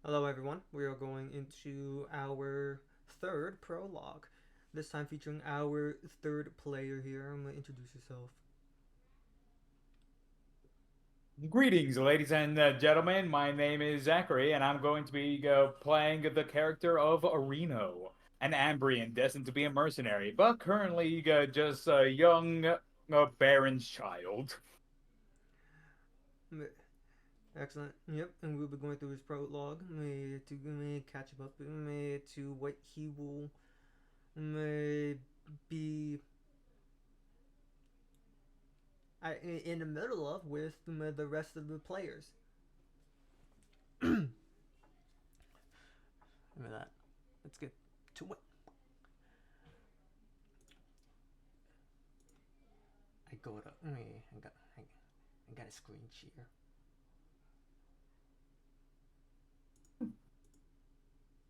Hello, everyone. We are going into our third prologue. This time featuring our third player here. I'm gonna introduce yourself. Greetings, ladies and gentlemen. My name is Zachary, and I'm going to be playing the character of Areno, an Ambrian destined to be a mercenary, but currently just a young Baron's child. Excellent. Yep, and we'll be going through his prologue to catch him up to what he will be in the middle of with the rest of the players. Remember that. Let's get to it. I go to. I got a screen share.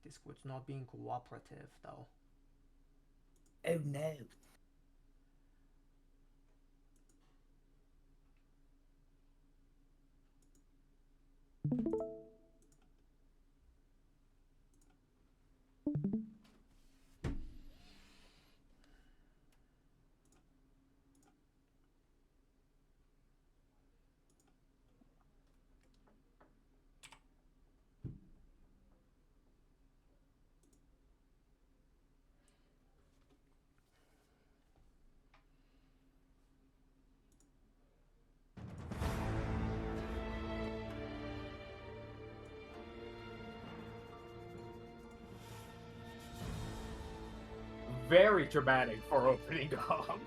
Discord's not being cooperative though. Oh no. Very dramatic for opening up.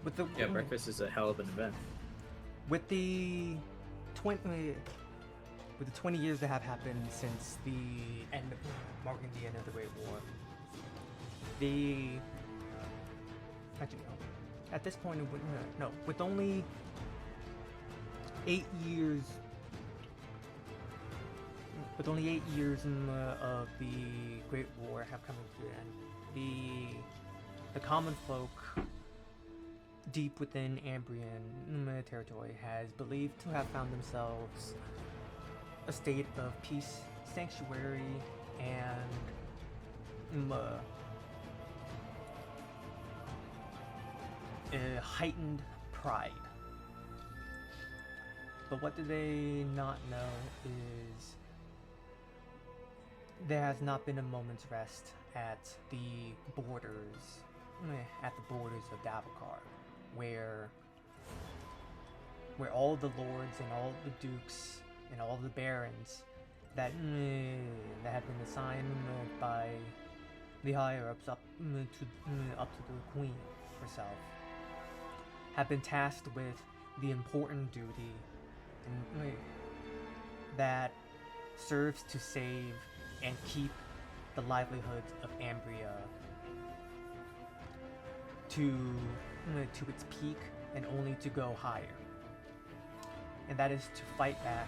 With the Yeah, breakfast is a hell of an event. with the 20 with the 20 years that have happened since the end of marking the end of the Great War, the actually no, at this point no, with only 8 years of the Great War have come to an end, the common folk deep within Ambrian territory has believed to have found themselves a state of peace, sanctuary, and a heightened pride. But what do they not know is there has not been a moment's rest at the borders, of Davokar, where all the lords and all the dukes and all the barons that have been assigned by the higher ups up to the queen herself have been tasked with the important duty that serves to save and keep the livelihoods of Ambria to its peak and only to go higher. And that is to fight back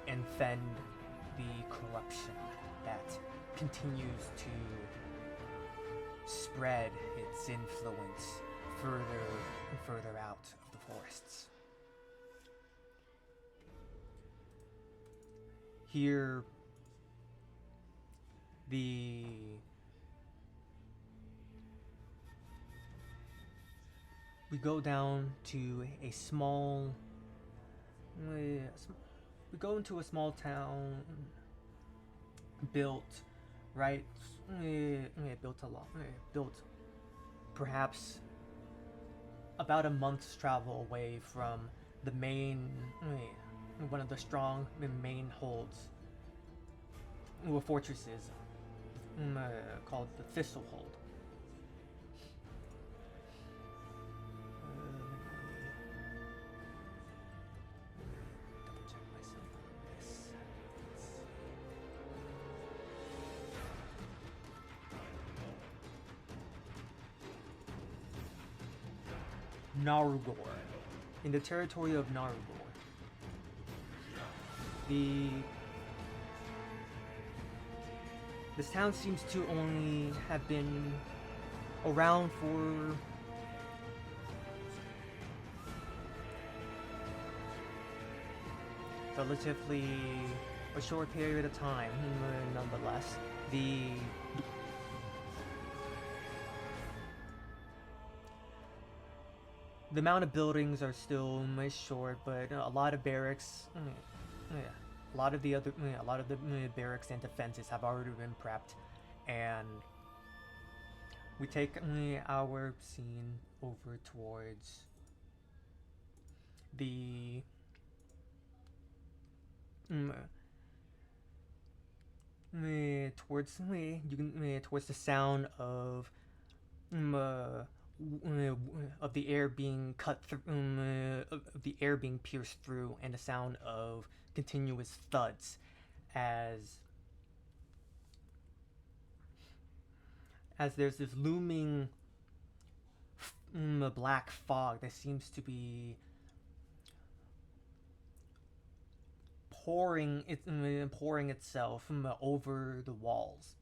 and fend the corruption that continues to spread its influence further and further out of the forests. Here, we go down to a small we go into a small town built right built a lot built perhaps about a month's travel away from the main one of the strong main holds or fortresses called the Thistlehold. Double check myself on this. Narugor. In the territory of Narugor. the this town seems to only have been around for relatively a short period of time, nonetheless. The amount of buildings are still short, but a lot of barracks, a lot of the barracks and defenses have already been prepped, and we take our scene over towards the towards the sound of of the air being cut through, of the air being pierced through, and the sound of continuous thuds as there's this looming black fog that seems to be pouring itself over the walls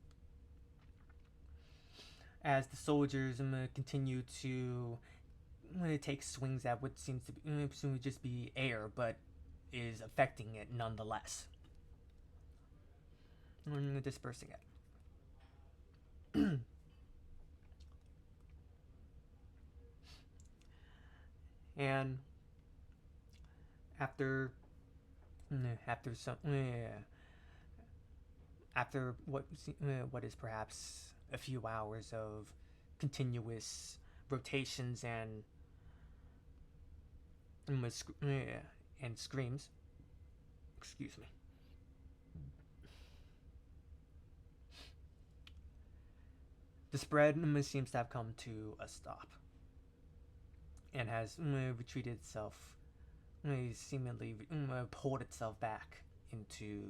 as the soldiers continue to take swings at what seems to be just be air, but is affecting it nonetheless, dispersing it. And after what is perhaps a few hours of continuous rotations and screams, excuse me, the spread seems to have come to a stop and has retreated itself, seemingly pulled itself back into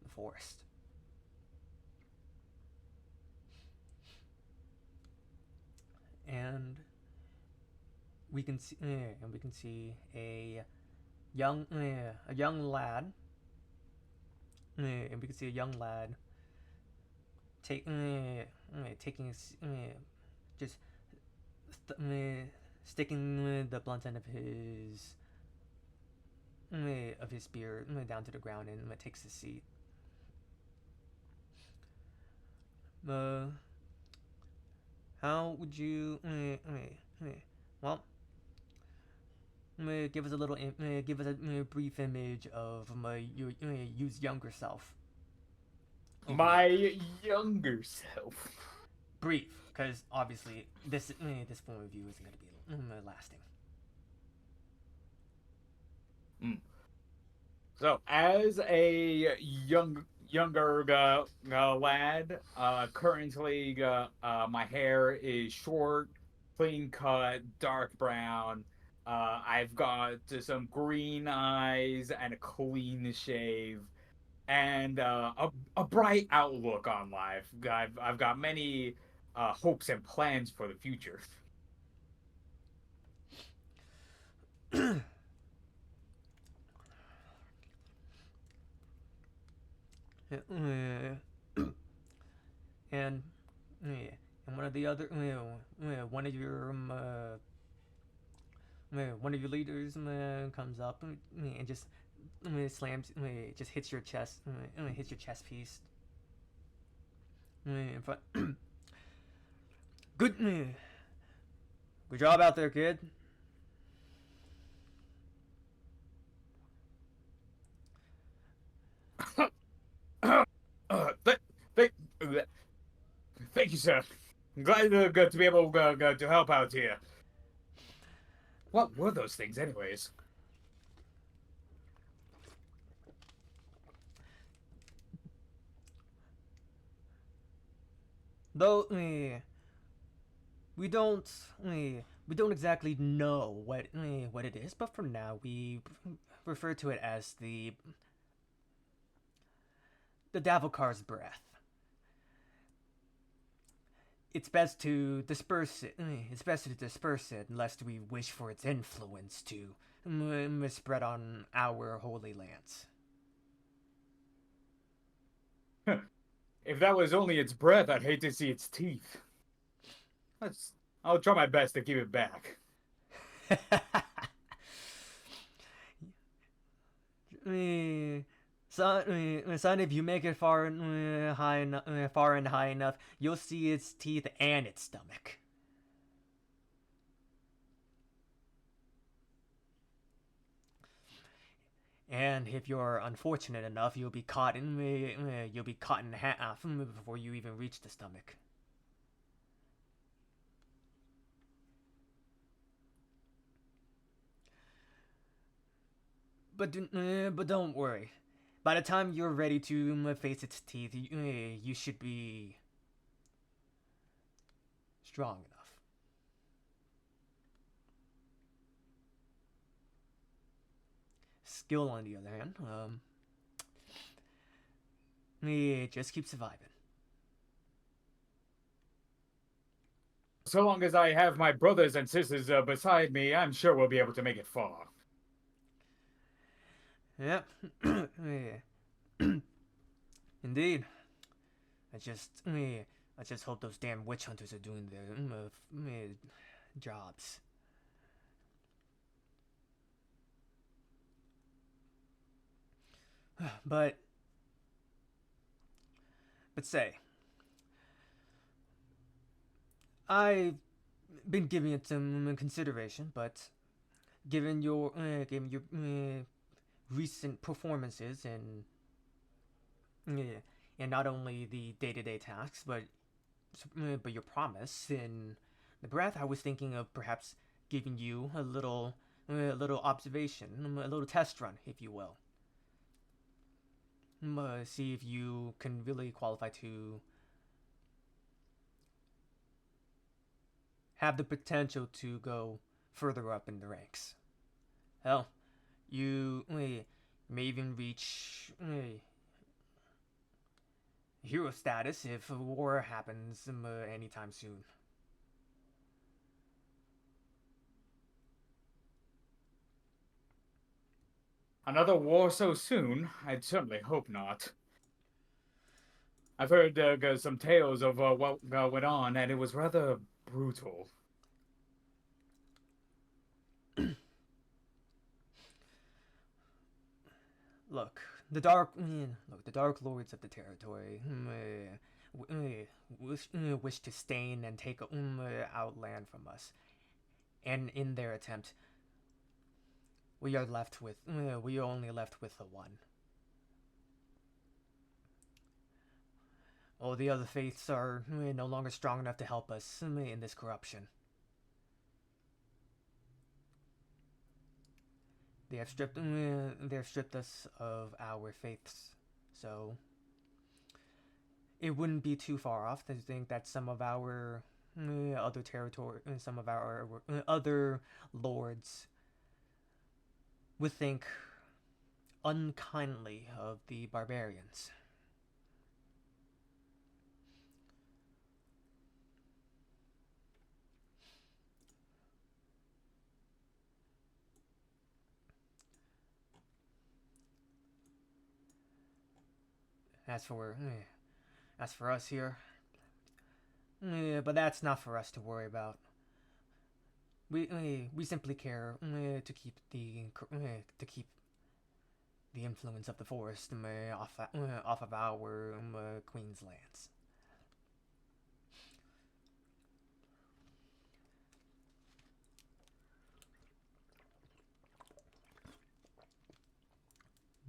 the forest. And we can see a young lad, taking just sticking the blunt end of his spear down to the ground and takes his seat. How would you well, give us a little give us a brief image of your younger self. My younger self. Brief, because obviously this point of view isn't going to be lasting. So, as a younger lad, currently my hair is short, clean cut, dark brown. I've got some green eyes and a clean shave, and a bright outlook on life. I've got many hopes and plans for the future. And one of the other one of your one of your leaders comes up and just slams, just hits your chest, hits your chest piece. In front. Good job out there, kid. Thank you, sir. I'm glad to be able to help out here. What were those things, anyways? Though we don't exactly know what it is, but for now we refer to it as the Davokar's breath. It's best to disperse it. Lest we wish for its influence to spread on our holy lands. If that was only its breath, I'd hate to see its teeth. Let's. I'll try my best to keep it back. Son, if you make it far, far and high enough, you'll see its teeth and its stomach. And if you're unfortunate enough, you'll be caught in half before you even reach the stomach. But don't worry. By the time you're ready to face its teeth, you should be strong enough. Skill, on the other hand, just keep surviving. So long as I have my brothers and sisters beside me, I'm sure we'll be able to make it far. Yep. Indeed. I just hope those damn witch hunters are doing their jobs. But say, I've been giving it some consideration, but given your recent performances and not only the day-to-day tasks, but your promise in the breath, I was thinking of perhaps giving you a little observation, a little test run, if you will. See if you can really qualify to have the potential to go further up in the ranks. Hell, you may even reach hero status if a war happens anytime soon. Another war so soon? I'd certainly hope not. I've heard some tales of what went on, and it was rather brutal. Look, the Dark Lords of the territory wish to stain and take out land from us, and in their attempt, we are only left with the one. All the other faiths are no longer strong enough to help us in this corruption. They have stripped us of our faiths, so it wouldn't be too far off to think that some of our other lords would think unkindly of the barbarians. As for us here, but that's not for us to worry about. We simply care to keep the influence of the forest off of our queen's lands.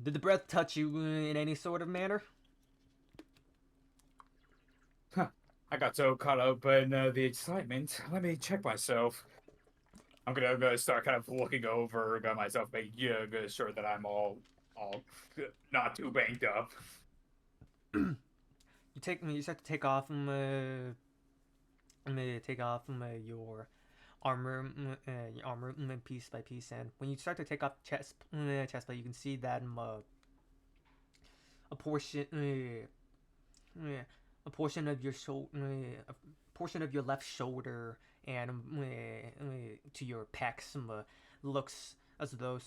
Did the breath touch you in any sort of manner? I got so caught up in the excitement. Let me check myself. I'm gonna start kind of looking over myself, making sure that I'm all not too banged up. You start to take off your armor piece by piece, and when you start to take off chestplate, you can see that a portion a portion of your a portion of your left shoulder and to your pecs looks as though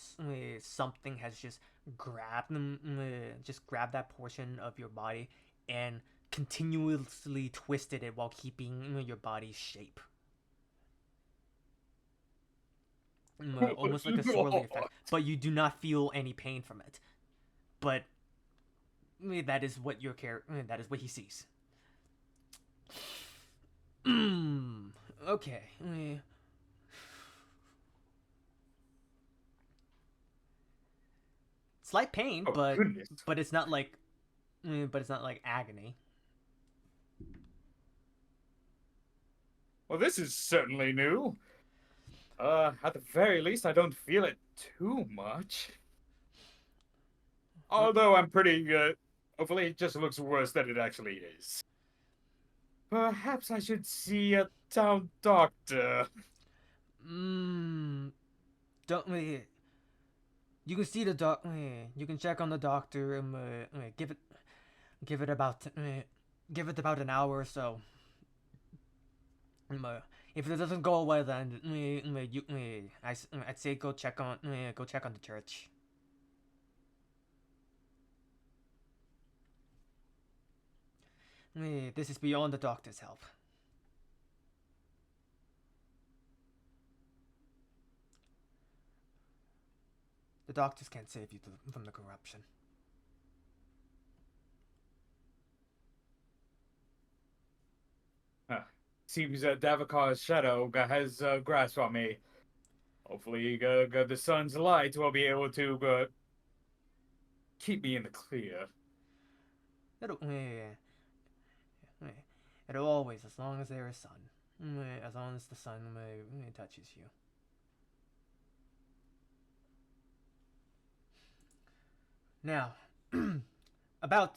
something has just grabbed that portion of your body and continuously twisted it while keeping your body's shape. Almost like a swirly effect, but you do not feel any pain from it. But that is what your character, that is what he sees. Okay. Slight pain, Oh but goodness. it's not like agony. Well, this is certainly new. At the very least, I don't feel it too much. Although I'm pretty, hopefully it just looks worse than it actually is. Perhaps I should see a town doctor. Don't you can see the doc. You can check on the doctor. Give it about an hour or so. If it doesn't go away, then I'd say go check on the church. This is beyond the doctor's help. The doctors can't save you from the corruption. Seems Davokar's shadow has grasp on me. Hopefully, the sun's light will be able to keep me in the clear. It'll, it'll always, as long as there is sun. As long as the sun touches you. Now, about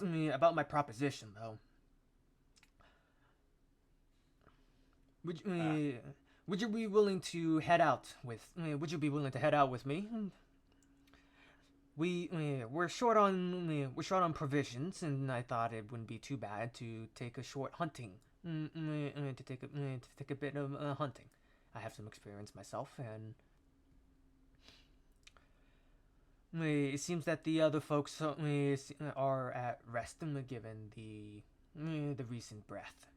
my proposition though. Would you be willing to head out with? Would you be willing to head out with me? We're short on provisions, and I thought it wouldn't be too bad to take a short hunting. To take a bit of hunting. I have some experience myself, and it seems that the other folks are at rest, given the recent breath.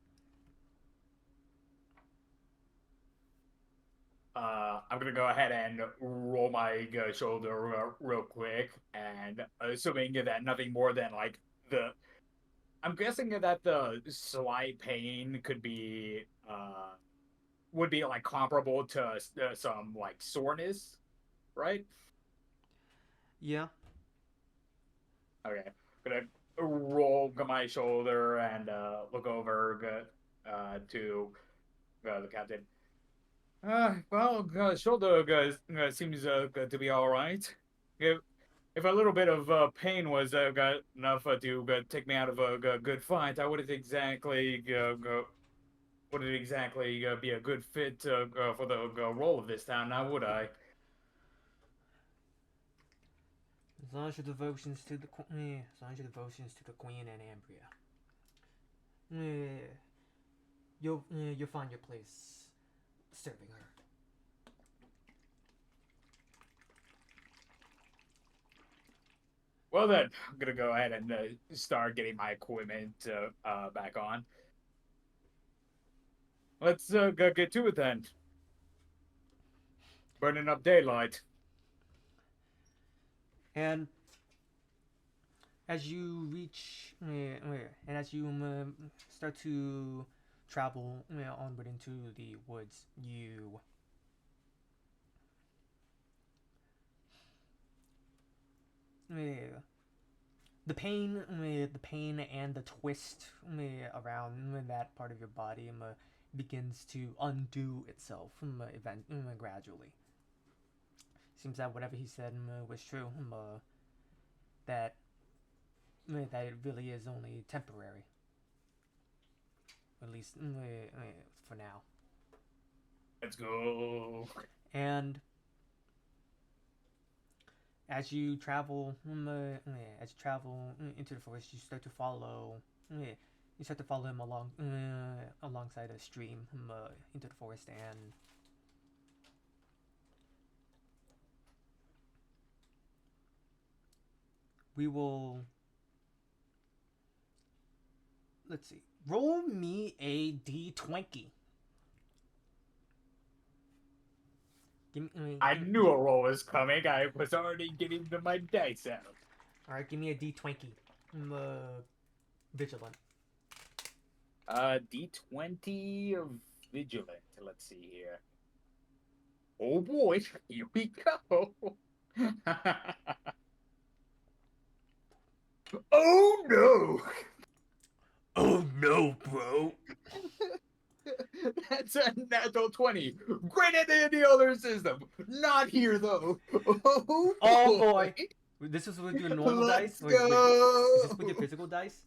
I'm gonna go ahead and roll my shoulder real quick, and assuming that nothing more than like I'm guessing that the slight pain could be would be like comparable to some like soreness, right? Yeah. Okay, gonna roll my shoulder and look over to the captain. Well, shoulder seems to be all right. If a little bit of pain was enough to take me out of a good fight, I wouldn't exactly be a good fit for the role of this town, now would I? As long as your devotions to the queen and Ambria, you'll find your place serving her. Well then, I'm gonna go ahead and start getting my equipment back on. Let's go get to it then. Burning up daylight. And as you reach, and as you start to travel onward into the woods, the pain and the twist around that part of your body begins to undo itself gradually. Seems that whatever he said was true. That it really is only temporary, at least for now. Let's go. And as you travel, into the forest, you start to follow. You start to follow him alongside a stream into the forest, and we will let's see. Roll me a d20. Give me. I knew a roll was coming. I was already getting to my dice out. All right, give me a d20. Vigilant. D20 of vigilant. Let's see here. Oh boy, here we go. Oh no! Oh no, bro. That's a natural 20. Greater than the other system. Not here though. Oh boy. Oh boy. This is with your normal dice? Let's Wait, go. is this with your physical dice?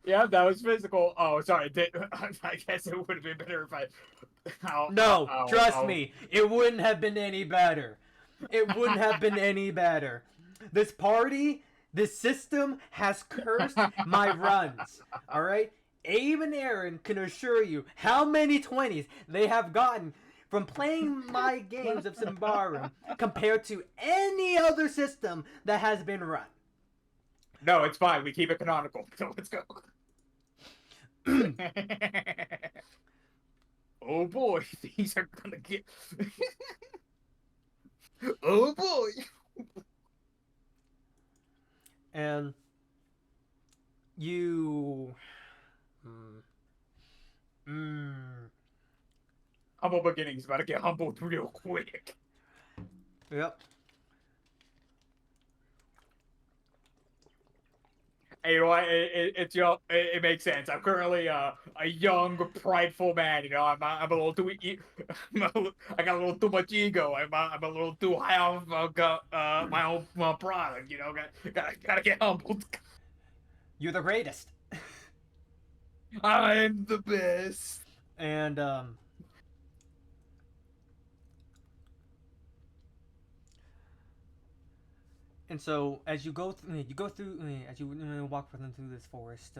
Yeah, that was physical. Oh, sorry. I guess it would have been better if I. No, trust me, it wouldn't have been any better. It wouldn't have been any better. This party, this system has cursed my runs. All right, Abe and Aaron can assure you how many 20s they have gotten from playing my games of Symbaroum compared to any other system that has been run. No, it's fine. We keep it canonical. So let's go. Oh boy, these are gonna get. Oh boy. And you. Humble beginnings about to get humbled real quick. Yep. Hey, you know what? It makes sense. I'm currently a young, prideful man. You know, I'm a little too. I got a little too much ego. I'm a little too high off my own product. You know, gotta get humbled. You're the greatest. I'm the best. And so as you go through, as you walk with them through this forest,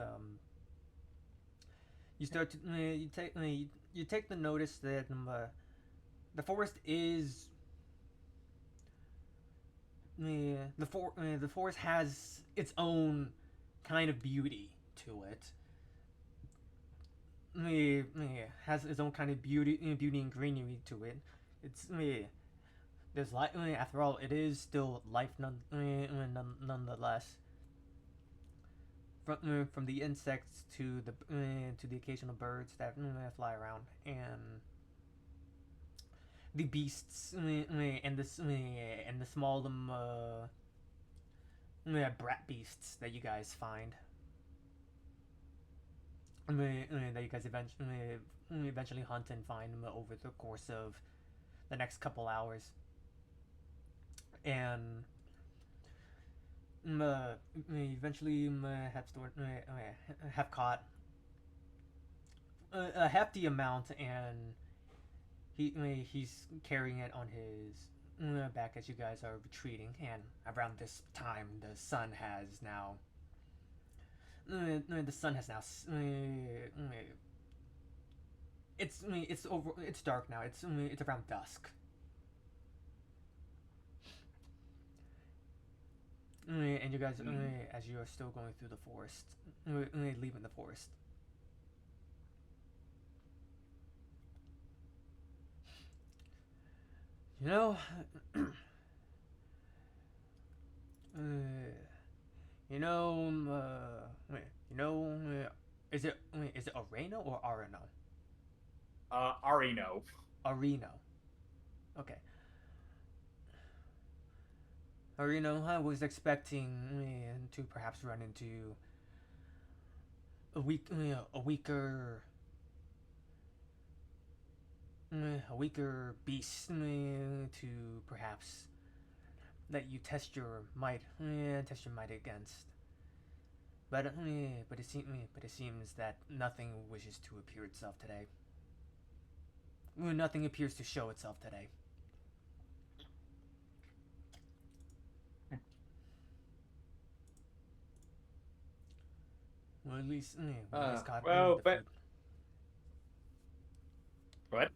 you start to you take the notice that the forest is the forest has its own kind of beauty to it. Has its own kind of beauty and greenery to it. It's there's life. After all, it is still life nonetheless. From the insects to the occasional birds that fly around, and the beasts and the small brat beasts that you guys find. That you guys eventually hunt and find over the course of the next couple hours. And eventually have caught a hefty amount, and he's carrying it on his back as you guys are retreating. And around this time, the sun has now it's dark now. It's around dusk. And you guys, as you are still going through the forest, leaving the forest. You know, is it Areno or Areno? Areno. Areno. Okay. Areno, I was expecting to perhaps run into a weaker beast to perhaps let you test your might against. But it seems that nothing wishes to appear itself today. Nothing appears to show itself today. Well, at least caught well, but food. What?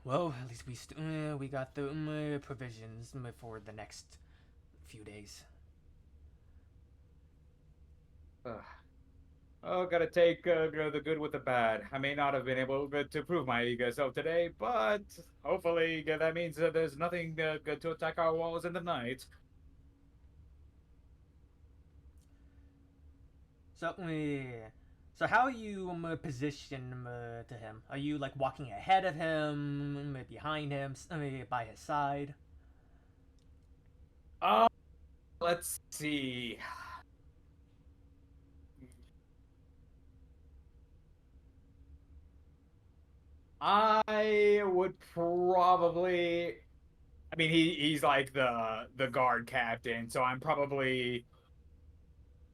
Well, at least we got the provisions for the next few days. Oh, gotta take the good with the bad. I may not have been able to prove my self today, but hopefully that means that there's nothing good to attack our walls in the night. So, so how are you positioned to him? Are you like walking ahead of him, behind him, by his side? Uh, let's see. I would probably. I mean, he's like the guard captain, so I'm probably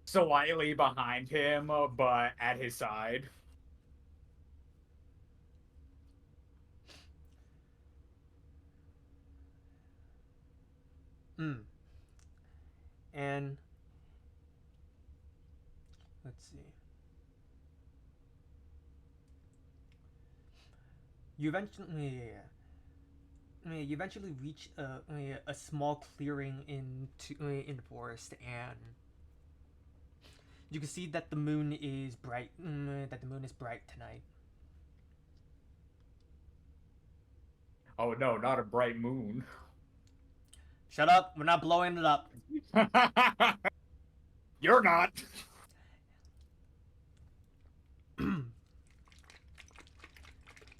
slightly behind him, but at his side. Hmm. And let's see. You eventually, you eventually reach a small clearing in the forest, and you can see that the moon is bright. That the moon is bright tonight. Oh no, not a bright moon. Shut up! We're not blowing it up. You're not.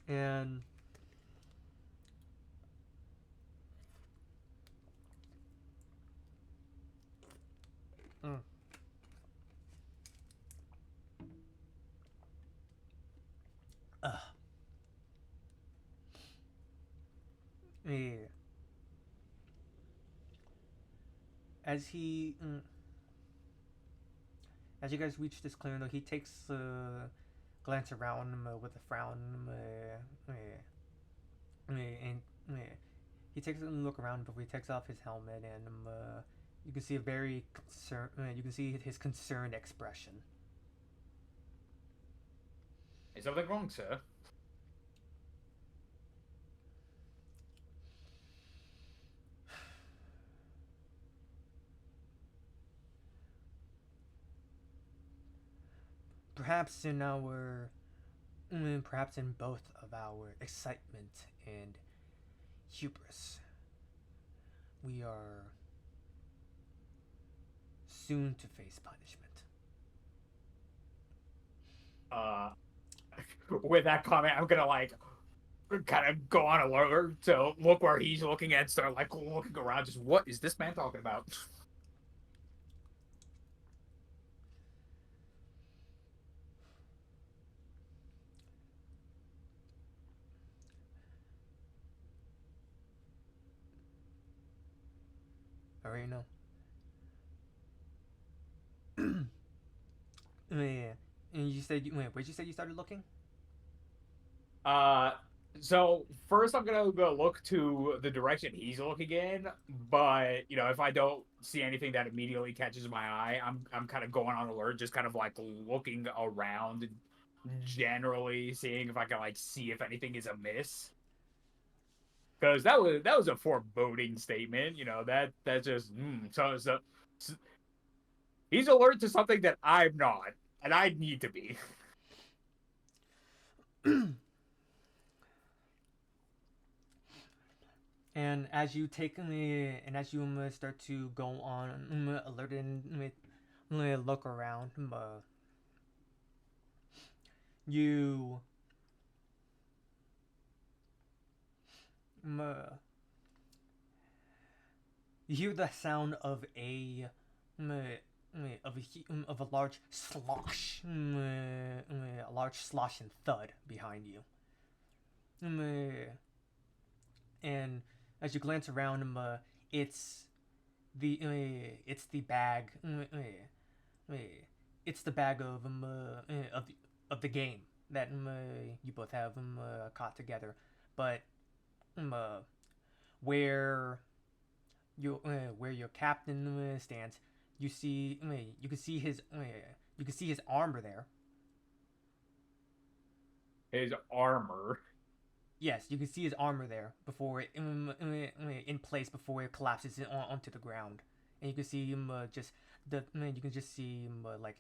And mm, uh, yeah. As he as you guys reach this clearing, though, he takes a glance around with a frown, and he takes a look around before he takes off his helmet, and you can see a very concern. You can see his concerned expression. Is something wrong, sir? Perhaps perhaps in both of our excitement and hubris, we are soon to face punishment. Uh, with that comment, I'm gonna like kind of go on alert to look where he's looking and start like looking around. Just what is this man talking about? All right, now. Yeah. And you said where'd you say you started looking? Uh, so first I'm gonna go look to the direction he's looking in, but if I don't see anything that immediately catches my eye, I'm kind of going on alert, just kind of like looking around, generally seeing if I can like see if anything is amiss. Because that was a foreboding statement, that just so he's alert to something that I'm not, and I need to be. And as you take and as you start to go on alert and look around, you uh, you hear the sound of of a large slosh, a large slosh and thud behind you. And as you glance around, it's it's the bag. It's the bag of the game that you both have caught together, but uh, where where your captain stands, you see you can see his you can see his armor there. His armor. Yes, you can see his armor there before in place before it collapses onto the ground, and you can see him just you can just see him like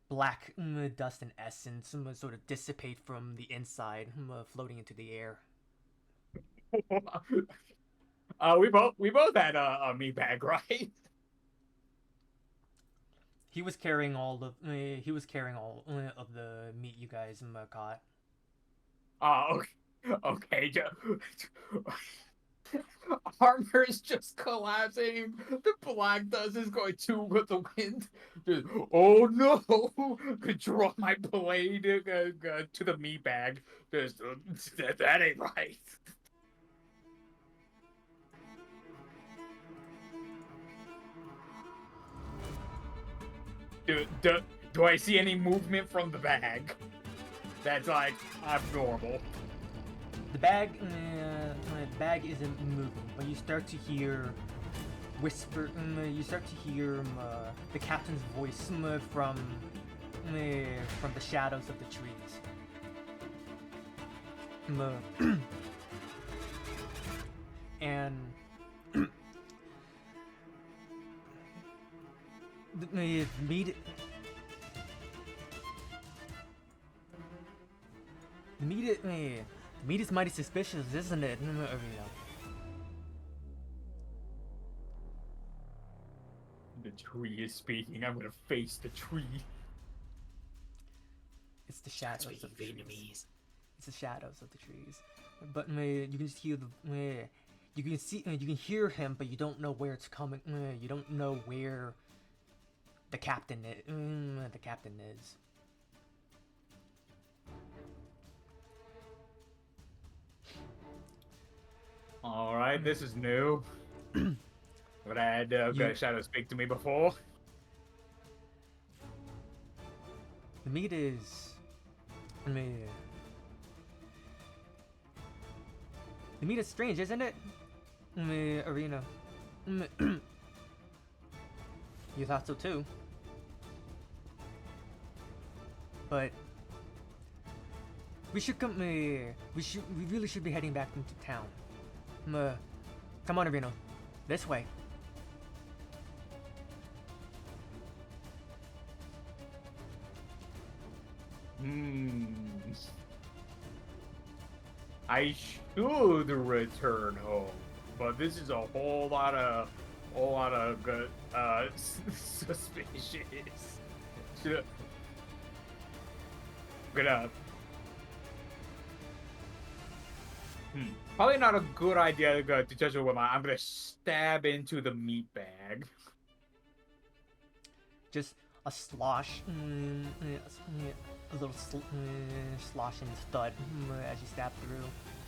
black dust and essence sort of dissipate from the inside, floating into the air. We both had a meat bag, right? He was carrying all of the meat you guys caught. Okay. Okay. Armor is just collapsing. The black dust is going to with the wind. Just, oh no! Could draw my blade to the meat bag. Just, that ain't right. Do I see any movement from the bag? That's like abnormal. The bag isn't moving, but you start to hear whisper. You start to hear the captain's voice from the shadows of the trees. And the meat is mighty suspicious, isn't it? The tree is speaking. I'm gonna face the tree. It's the shadows of the trees. It's the shadows of the trees. But you can just hear the you can see you can hear him, but you don't know where it's coming. You don't know where the captain is. The captain is. All right, this is new. But I had Shadow speak to me before. The meat is. The meat is strange, isn't it? Arena. You thought so too. But we should come. We really should be heading back into town. Come on, Arena. This way. I should return home, but this is a whole lot of good suspicious. Gonna probably not a good idea to go to judge it with I'm gonna stab into the meat bag. Just a slosh, a little slosh and thud as you stab through.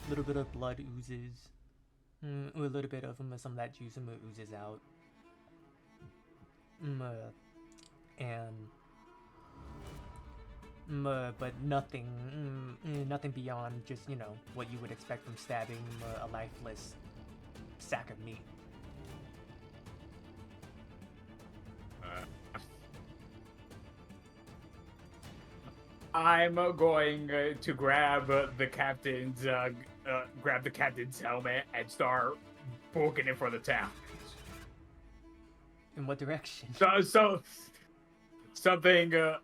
A little bit of blood oozes. A little bit of some of that juice oozes out. But nothing beyond just, what you would expect from stabbing a lifeless sack of meat. I'm going to grab the captain's helmet and start booking it for the town. In what direction? So something the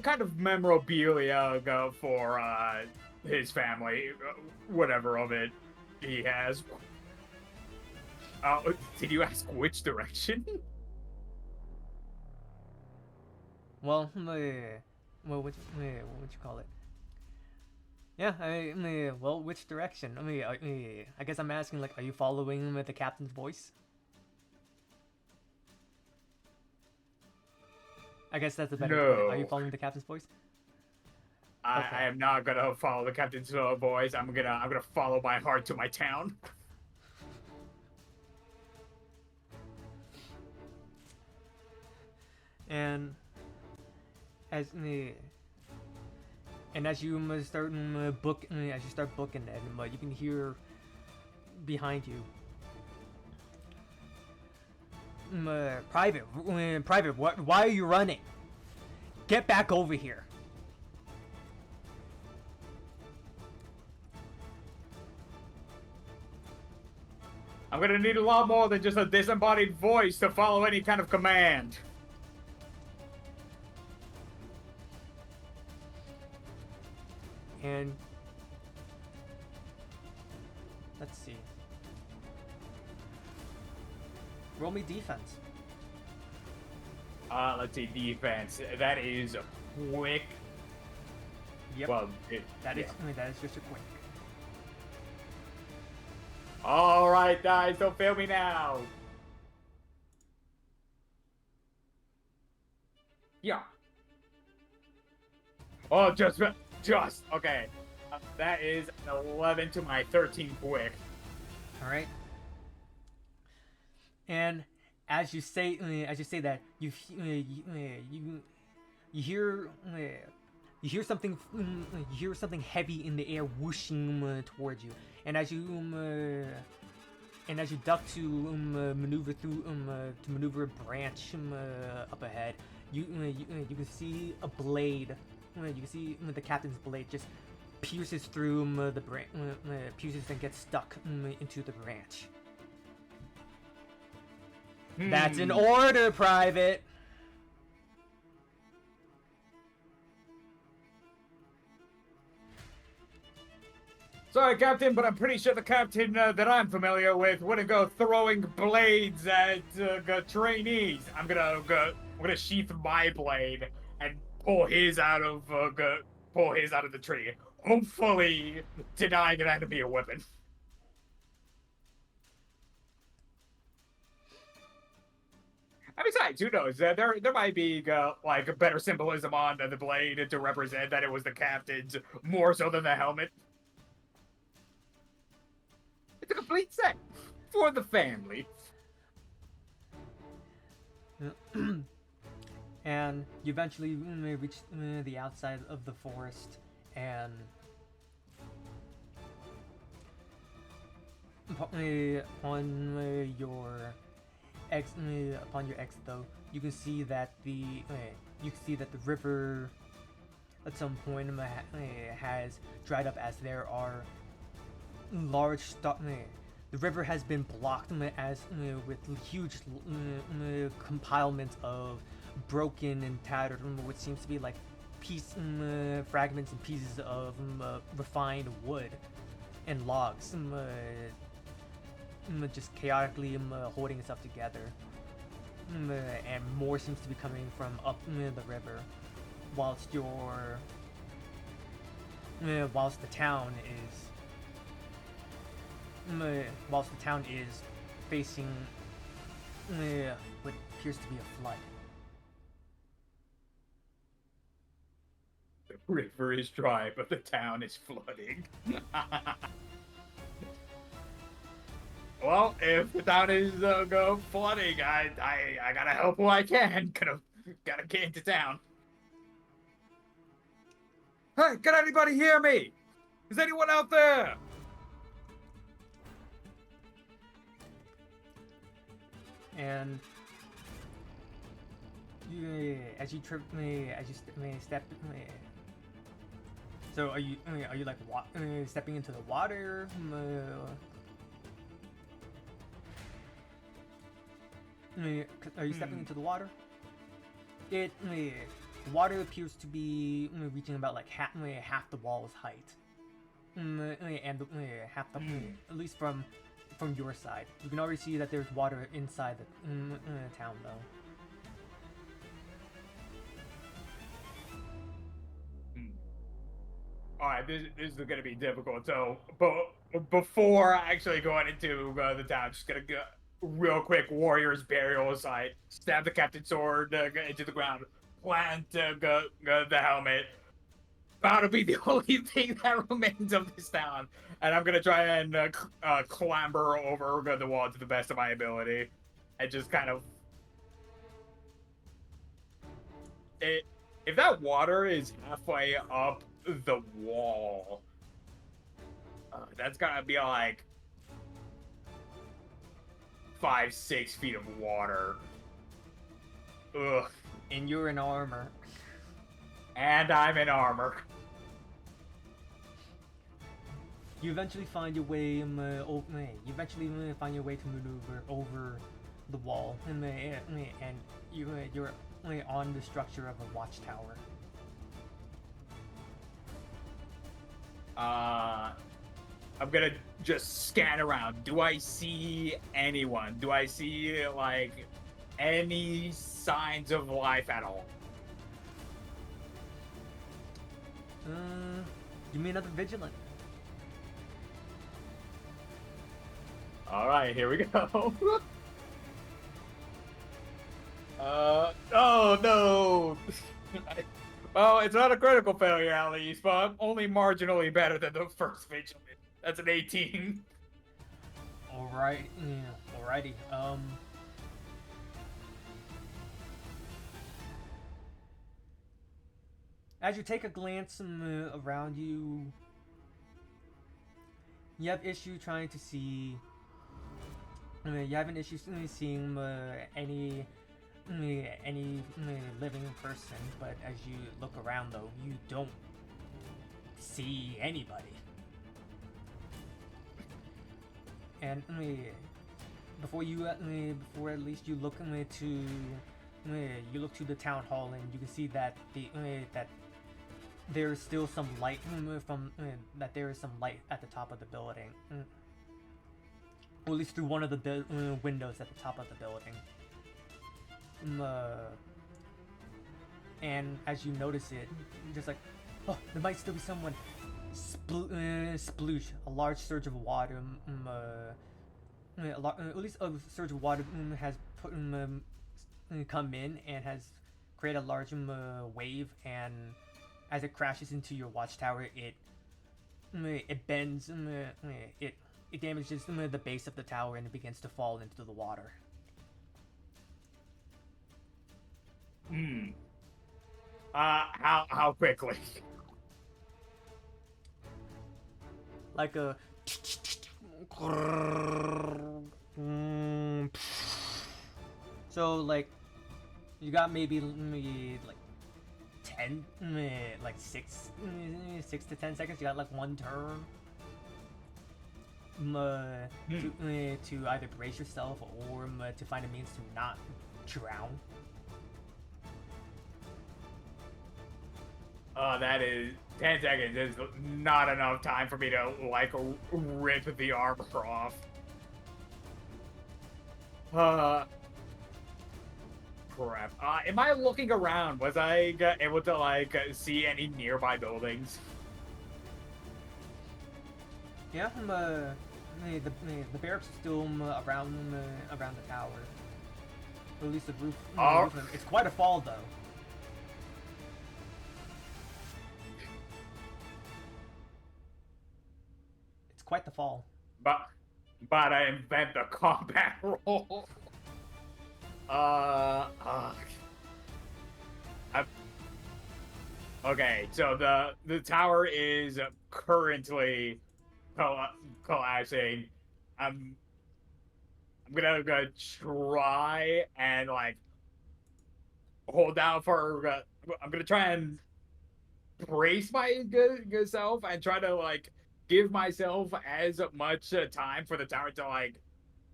kind of memorabilia for his family, whatever of it he has. Did you ask which direction? Well, what you call it? Yeah, well, which direction? I guess I'm asking, like, are you following the captain's voice? I guess that's a better point. Are you following the captain's voice? I am not gonna follow the captain's voice. I'm gonna follow my heart to my town. And as you start booking it, you can hear behind you. Private, why are you running? Get back over here. I'm gonna need a lot more than just a disembodied voice to follow any kind of command. And let's see. Roll me defense. Let's see, defense. That is quick. Yep. Well, that is just a quick. All right, guys, don't fail me now. Yeah. Oh, just okay. That is an 11 to my 13 quick. All right. And as you say that, you hear something heavy in the air whooshing towards you, and as you duck to maneuver a branch up ahead, you can see a blade. You can see the captain's blade just pierces through the branch, pierces and gets stuck into the branch. That's an order, Private. Sorry, Captain, but I'm pretty sure the captain that I'm familiar with wouldn't go throwing blades at trainees. I'm gonna sheath my blade and pull his out of the tree, hopefully denying an enemy a weapon. And besides, who knows? There might be like a better symbolism on the blade to represent that it was the captain's more so than the helmet. It's a complete set for the family. And you eventually reach the outside of the forest, and upon your exit, though, you can see that the river at some point has dried up, as there are large the river has been blocked with huge compilements of broken and tattered, which seems to be like fragments and pieces of refined wood and logs, just chaotically holding itself together. And more seems to be coming from up the river, whilst the town is facing what appears to be a flood. The river is dry, but the town is flooding. Well, if the town is flooding, I gotta help who I can. Gotta get into town. Hey, can anybody hear me? Is anyone out there? And as you step. So are you like stepping into the water? Are you stepping into the water? The water appears to be reaching about like half the wall's height, and half the at least from your side. You can already see that there's water inside the town, though. Alright, this is gonna be difficult. So, before actually going into the town, just gonna go real quick warrior's burial site, stab the captain's sword into the ground, plant the helmet. That'll be the only thing that remains of this town, and I'm gonna try and clamber over the wall to the best of my ability, and just kind of. If that water is halfway up the wall, that's gotta be like 5-6 feet of water. Ugh. And you're in armor. And I'm in armor. You eventually find your way. You eventually find your way to maneuver over the wall, and you're on the structure of a watchtower. I'm gonna just scan around. Do I see anyone? Do I see like any signs of life at all? You mean another vigilant? All right, here we go. Oh no. Well, it's not a critical failure at least, but I'm only marginally better than the first vigilant. That's an 18. Alright, yeah, alrighty. As you take a glance around you, you have issue trying to see. You have an issue seeing any living person, but as you look around, though, you don't see anybody. And before at least you look to the town hall, and you can see that that there is still some light that there is some light at the top of the building, or at least through one of the windows at the top of the building. And as you notice it, you're just like, oh, there might still be someone. Sploosh, a large surge of water, at least a surge of water has come in and has created a large wave, and as it crashes into your watchtower, it bends, it damages the base of the tower, and it begins to fall into the water. How quickly? Like a so like you got maybe like 10 like 6 to 10 seconds. You got like one turn to either brace yourself or to find a means to not drown. That is 10 seconds is not enough time for me to like rip the armor off. Crap. Am I looking around? Was I able to like see any nearby buildings? Yeah, the barracks are still around the tower. Or at least the roof. It's quite a fall though. Quite the fall. But I invent the combat roll. Okay, so the tower is currently collapsing. I'm gonna try and like hold down for. I'm gonna try and brace my good self and try to like give myself as much time for the tower to like,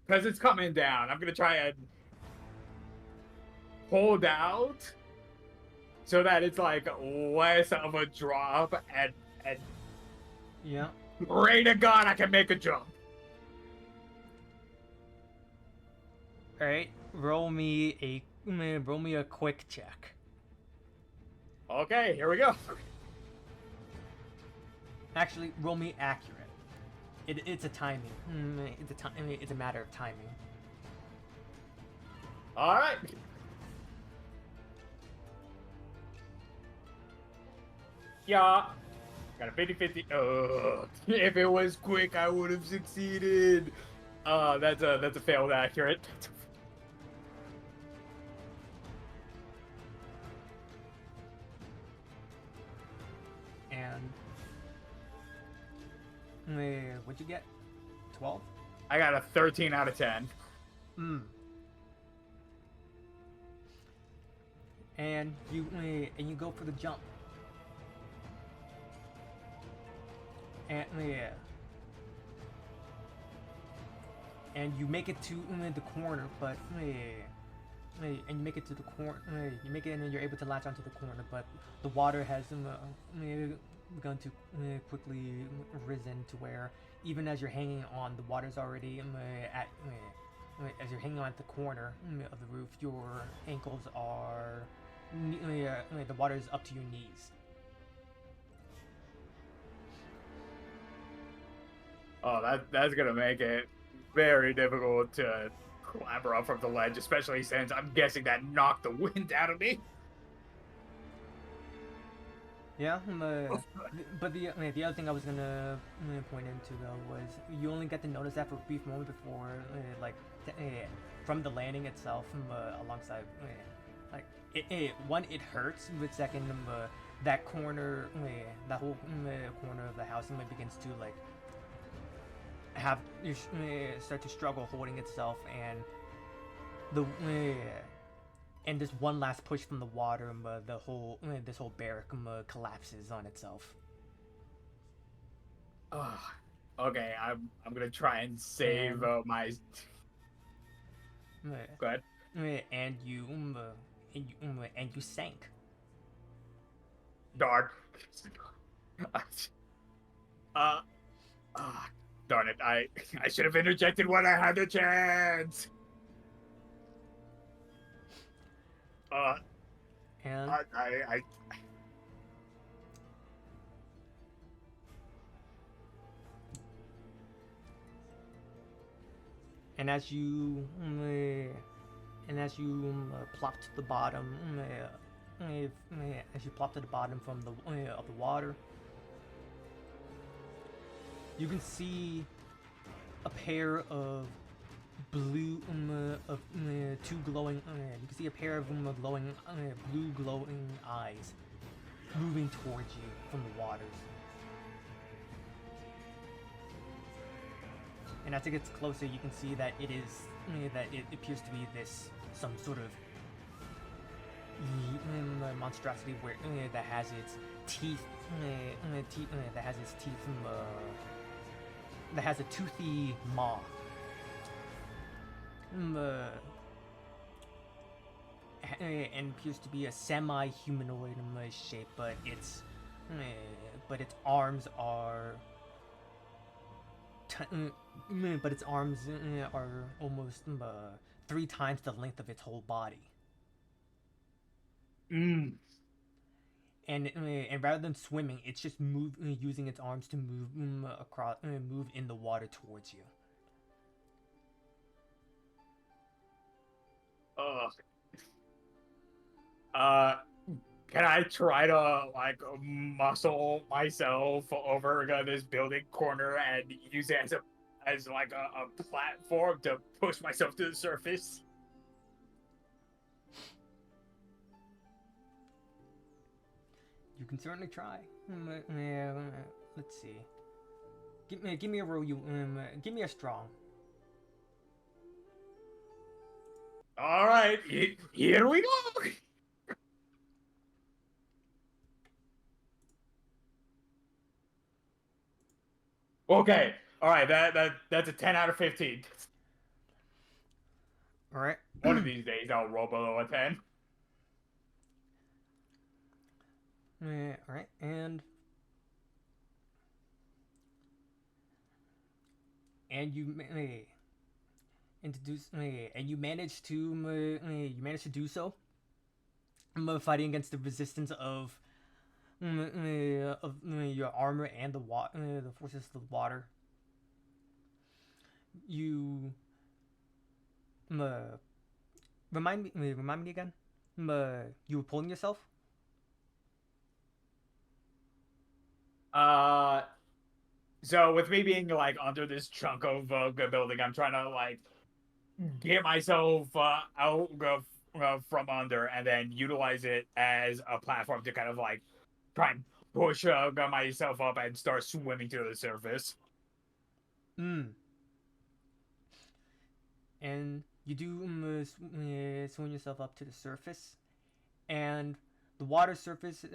because it's coming down. I'm gonna try and hold out so that it's like less of a drop, and yeah, pray to God I can make a jump. All right, roll me a quick check. Okay, here we go. Actually, roll me accurate. It's a timing. It's a matter of timing. All right. Yeah. Got a 50-50. If it was quick, I would have succeeded. That's a failed accurate. And what'd you get? 12? I got a 13 out of 10. And you go for the jump. And and you make it to the corner, but and you make it to the corner. You make it, and then you're able to latch onto the corner, but the water has begun to quickly risen to where even as you're hanging on, the water's already as you're hanging on at the corner of the roof, your ankles are the water is up to your knees. Oh, that's gonna make it very difficult to clamber up from the ledge, especially since I'm guessing that knocked the wind out of me. Yeah, but the other thing I was gonna point into though was you only get to notice that for a brief moment before from the landing itself alongside like one, it hurts, but second that corner that whole corner of the house begins to like have start to struggle holding itself, and the and this one last push from the water, the whole this whole barrack collapses on itself. Okay, I'm gonna try and save And my. Go ahead. and you sank. Darn. uh, darn it! I should have interjected when I had the chance. And I and as you plop to the bottom, as you plop to the bottom from the of the water, you can see a pair of blue of two glowing you can see a pair of glowing blue glowing eyes moving towards you from the waters. And as it gets closer, you can see that it appears to be some sort of monstrosity where that has its teeth that has a toothy maw. And appears to be a semi-humanoid shape, but its arms are almost 3 times the length of its whole body. And rather than swimming, it's just using its arms to move move in the water towards you. Can I try to like muscle myself over this building corner and use it as like a platform to push myself to the surface? You can certainly try. Let's see. Give me a roll. Give me a strong. All right, here we go. Okay, all right. That's a 10 out of 15. All right. One of these days, I'll roll below a 10. All right, and you introduce and you manage to do so. Fighting against the resistance of your armor and the forces of the water. You remind me again. You were pulling yourself. So with me being like under this chunk of building, I'm trying to like get myself out from under and then utilize it as a platform to kind of like try and push myself up and start swimming to the surface. And you do swing yourself up to the surface, and the water surface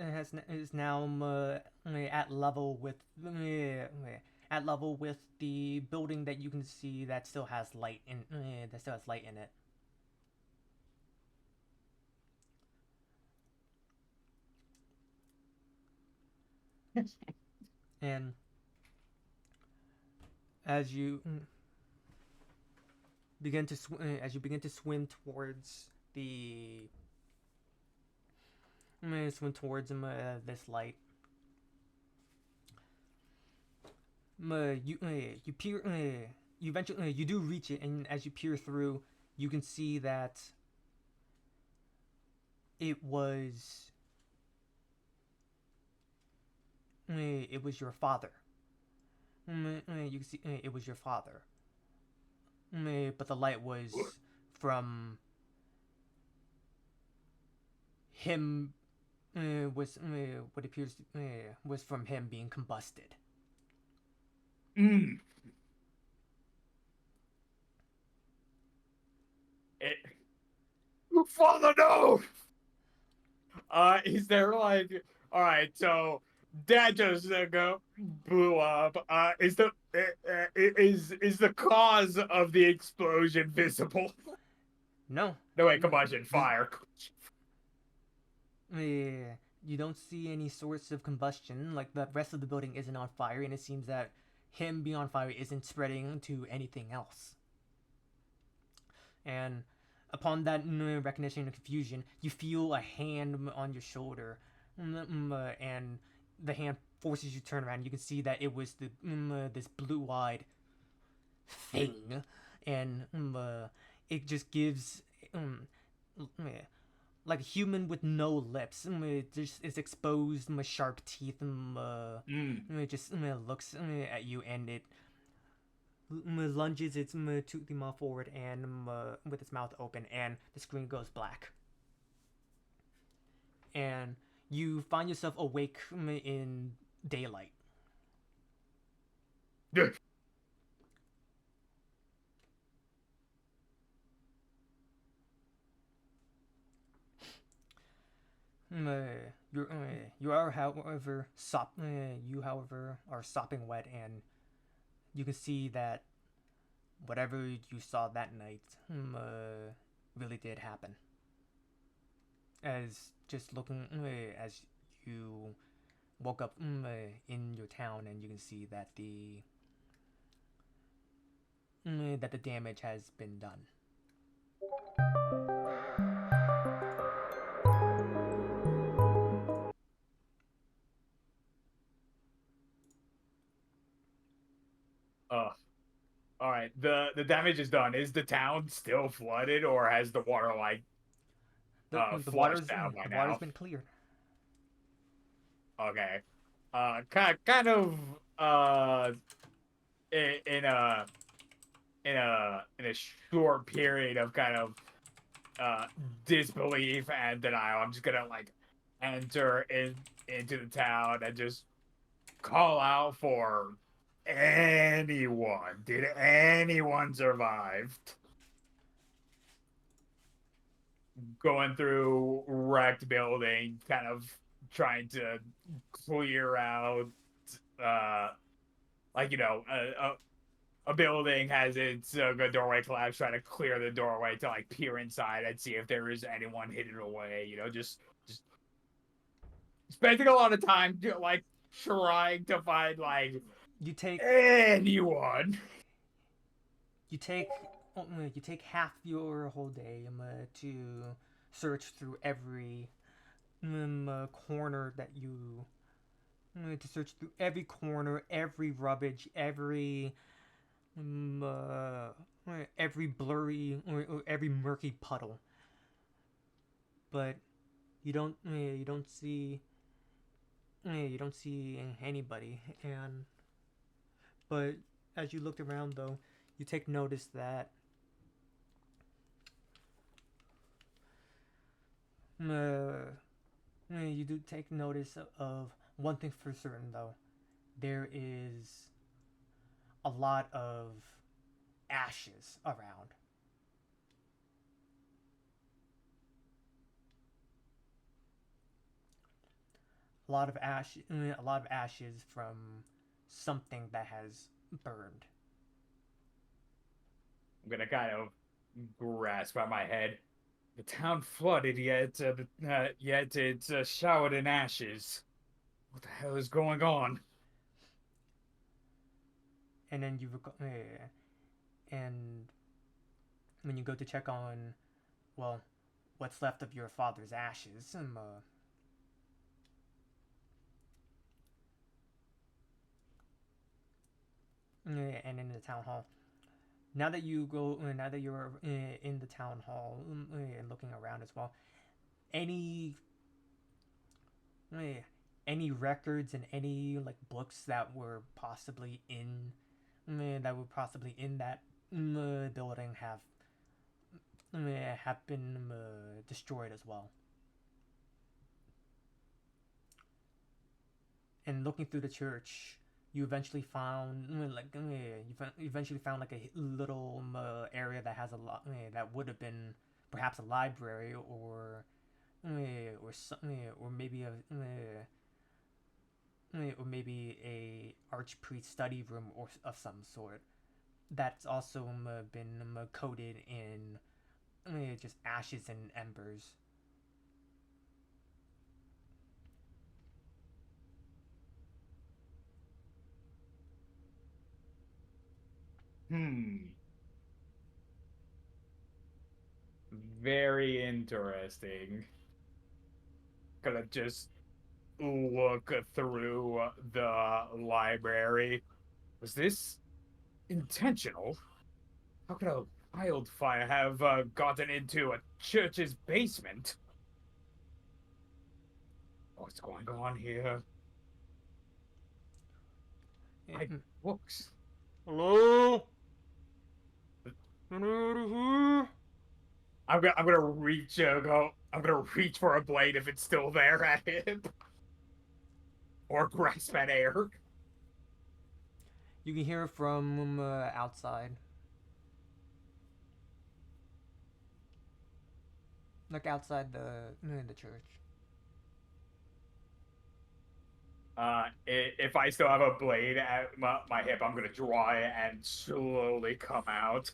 is now at level with the building that you can see that still has light in it. And as you as you begin to swim towards the swim towards this light, you peer you eventually you do reach it, and as you peer through, you can see that it was it was your father. You can see it was your father, but the light was from him. Was what appears was from him being combusted. Mm. It, Father, no! Is there like, all right, so dad just go blew up. Is the cause of the explosion visible? No, No way, no, combustion, there's fire. you don't see any source of combustion. Like the rest of the building isn't on fire, and it seems that him being on fire isn't spreading to anything else. And upon that recognition and confusion, you feel a hand on your shoulder, and the hand forces you to turn around. You can see that it was this blue-eyed thing, and it just gives like a human with no lips. It just is exposed, sharp teeth, Mm. it just looks at you, and it lunges its toothy maw forward and with its mouth open, and the screen goes black. And you find yourself awake in daylight. You are, however, are sopping wet, and you can see that whatever you saw that night really did happen. As just looking as you woke up in your town, and you can see that the damage has been done. Uh, all right. The damage is done. Is the town still flooded, or has the water like flushed out by The water's now? been cleared. Okay. Kind of in a in a short period of kind of uh disbelief and denial, I'm just gonna like enter into the town and just call out for anyone. Did anyone survive? Going through wrecked building, kind of trying to clear out uh like a building has its doorway collapse, trying to clear the doorway to like peer inside and see if there is anyone hidden away. Just spending a lot of time like trying to find like You take anyone. you take you take half your whole day to search through every corner that you to search through every corner, every rubbish, um, uh, every blurry or every murky puddle. But you don't see anybody. And but as you looked around, though, you take notice that you do take notice of one thing for certain, though. There is a lot of ashes around. A lot of ashes from something that has burned. I'm gonna kind of grasp at my head. The town flooded, yet yet it's showered in ashes. What the hell is going on? And then and when you go to check on, well, what's left of your father's ashes, and in the town hall. Now that you're in the town hall and looking around as well, any uh, any records and any like books that were possibly in that building have been destroyed as well. And looking through the church, you eventually found like a little area that has a lot that would have been perhaps a library or maybe a archpriest study room or of some sort that's also been coated in just ashes and embers. Hmm. Very interesting. Gonna just look through the library. Was this intentional? How could a wildfire have gotten into a church's basement? What's going on here? My books. Hello? Hello? I'm gonna reach I'm gonna reach for a blade if it's still there at him. Or grasp at air. You can hear it from outside, like outside the church. If I still have a blade at my hip, I'm gonna draw it and slowly come out.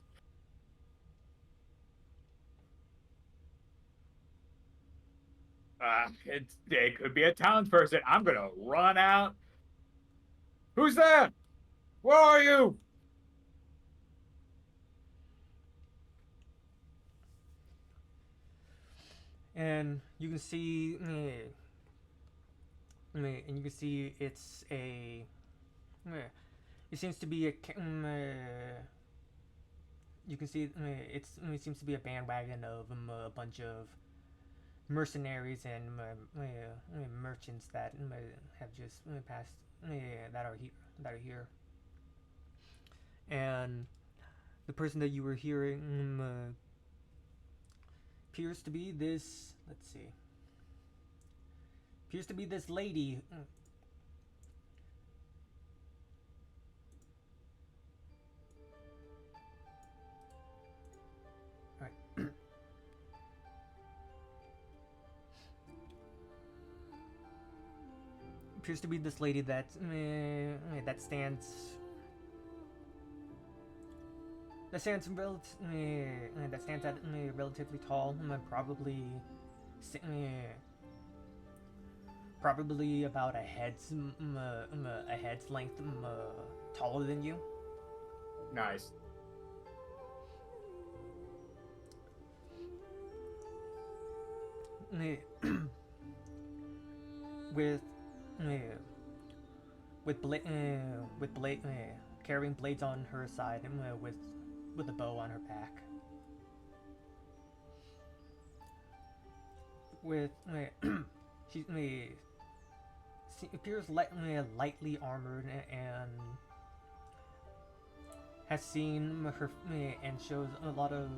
It could be a townsperson. I'm gonna run out. Who's there? Where are you? And you can see, and you can see it seems to be you can see it seems to be a bandwagon of a bunch of mercenaries and merchants that have just passed that are here, and the person that you were hearing appears to be this. Let's see. Appears to be this lady. All right. Appears to be this lady that stands that stands at relatively tall, probably about a head's length taller than you. Nice. with with blade carrying blades on her side and with a bow on her back. With she appears lightly armored and has seen her and shows a lot of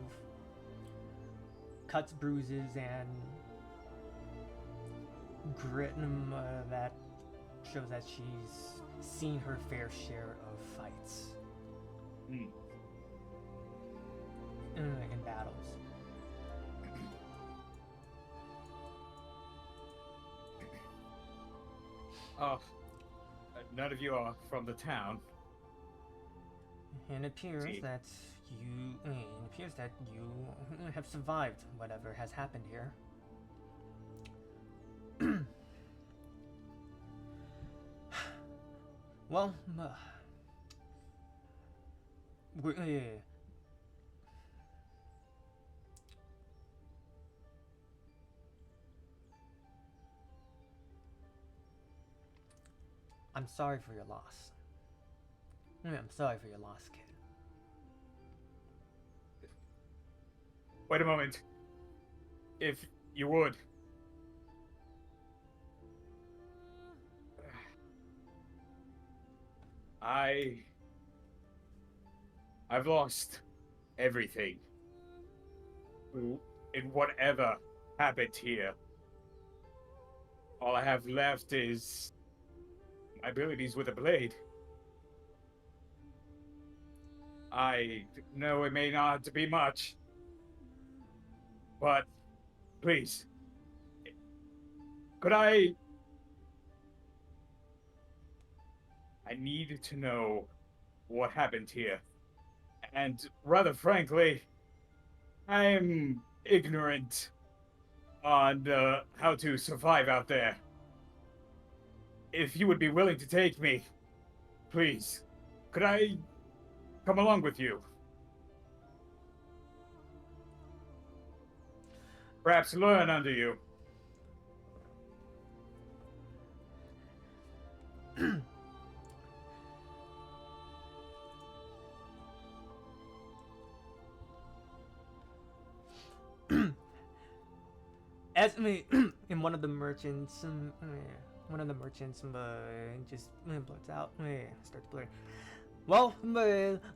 cuts, bruises, and grit that shows that she's seen her fair share of fights in battles. Oh, none of you are from the town. And it appears that you have survived whatever has happened here. Well, I'm sorry for your loss. I'm sorry for your loss, kid. Wait a moment. If you would. I've lost everything. In whatever happened here. All I have left is my abilities with a blade. I know it may not be much, but please, could I need to know what happened here. And rather frankly, I'm ignorant on how to survive out there. If you would be willing to take me, please, could I come along with you? Perhaps learn under you. As in one of the merchants, just blurts out, starts blurting. Well,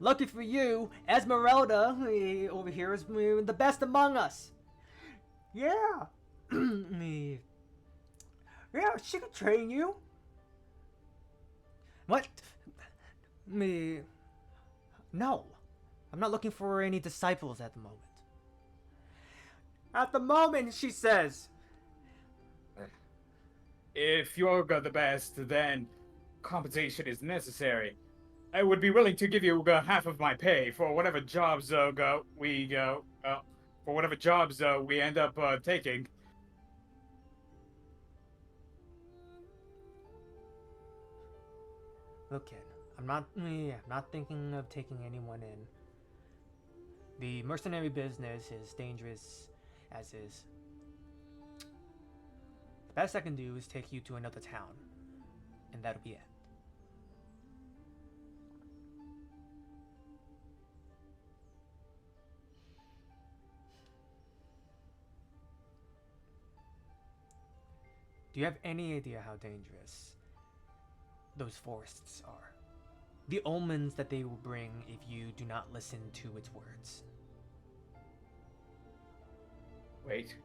lucky for you, Esmeralda over here is the best among us. Yeah, yeah, she could train you. What? No, I'm not looking for any disciples at the moment. At the moment, she says. If you're the best, then compensation is necessary. I would be willing to give you half of my pay for whatever jobs we end up taking. Look, kid, I'm not thinking of taking anyone in. The mercenary business is dangerous as is. The best I can do is take you to another town, and that'll be it. Do you have any idea how dangerous those forests are? The omens that they will bring if you do not listen to its words. Wait.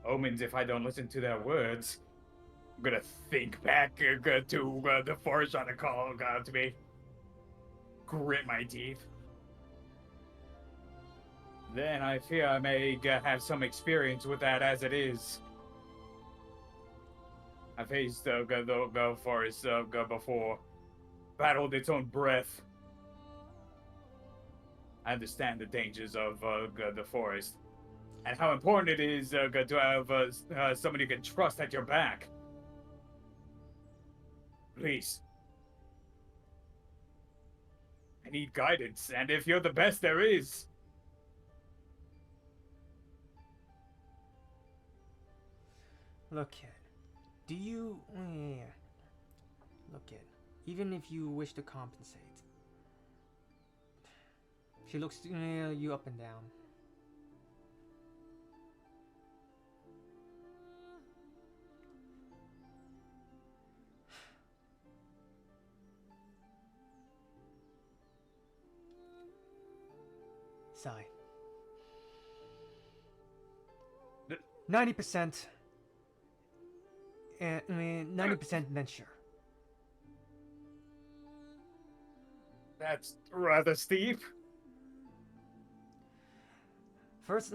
Omens if I don't listen to their words. I'm gonna think back to the forest trying to call to me. Grit my teeth. Then I fear I may have some experience with that as it is. I faced the forest before. Battled its own breath. I understand the dangers of the forest. And how important it is to have somebody you can trust at your back. Please. I need guidance, and if you're the best there is. Look, kid. Do you... Look, kid. Even if you wish to compensate. She looks you up and down. Sigh. 90%. 90% and then sure. That's rather steep. First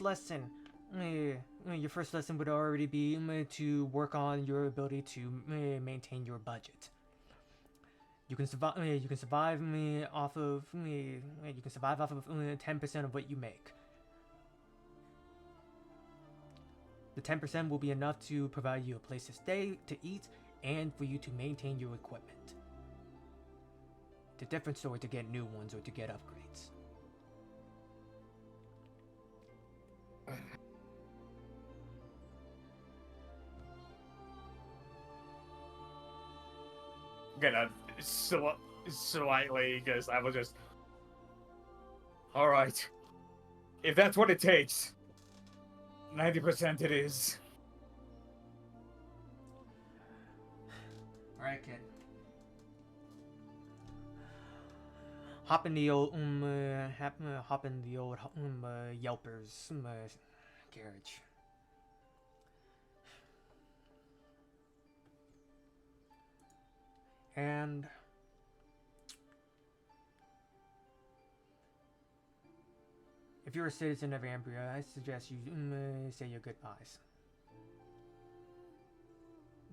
lesson. Your first lesson would already be to work on your ability to maintain your budget. You can survive. You can survive off of. You can survive off of 10% of what you make. The 10% will be enough to provide you a place to stay, to eat, and for you to maintain your equipment. It's a different story to get new ones or to get upgrades. Gonna slightly, because I was just... Alright. If that's what it takes, 90% it is. Alright, kid. Hop in the old Yelper's carriage. And if you're a citizen of Ambria, I suggest you say your goodbyes.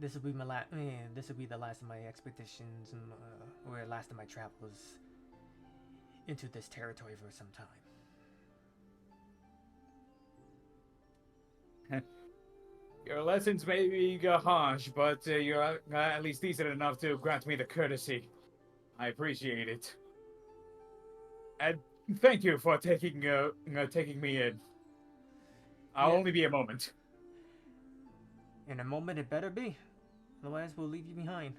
This will be this will be the last of my expeditions, or last of my travels into this territory for some time. Your lessons may be harsh, but you're at least decent enough to grant me the courtesy. I appreciate it. And thank you for taking me in. I'll only be a moment. In a moment, it better be. Otherwise, we'll leave you behind.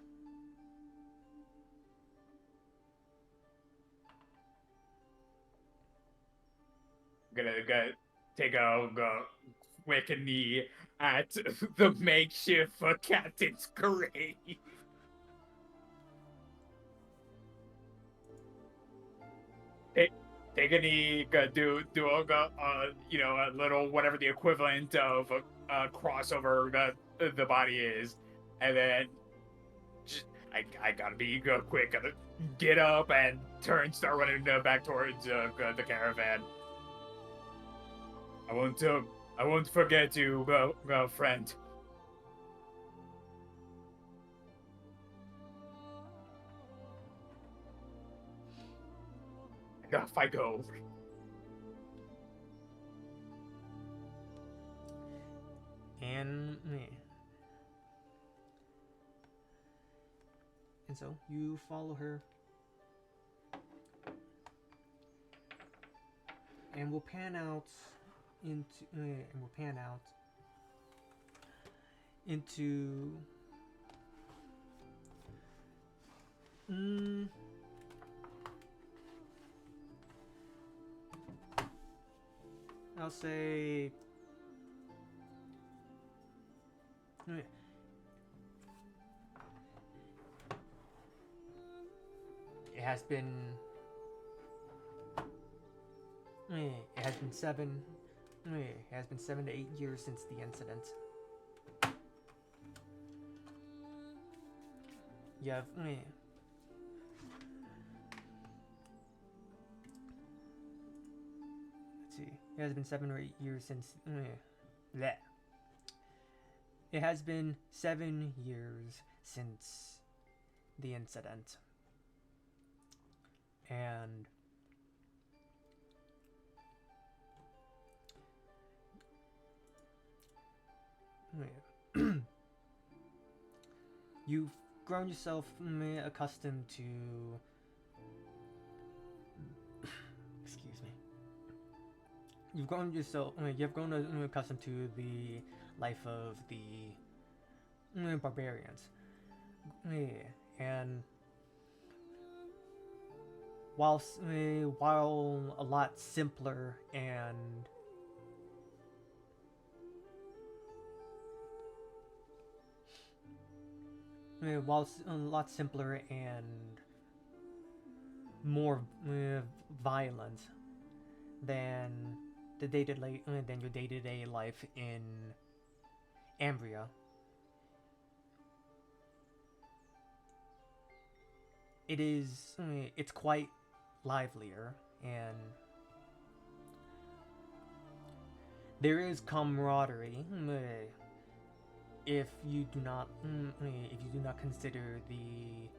Gonna take a quick knee at the makeshift captain's grave. Take a knee, do a little whatever the equivalent of a crossover the body is, and then I gotta be quick, gotta get up and start running back towards the caravan. I won't forget you, friend. Off I go. And so you follow her, and we'll pan out into I'll say it has been 7 to 8 years since the incident. You have let's see. It has been 7 or 8 years since that. It has been 7 years since the incident. And you've grown yourself accustomed to excuse me. You've grown accustomed to the life of the barbarians. And while a lot simpler and more violent than your day-to-day life in Ambria, it's quite livelier, and there is camaraderie. If you do not consider the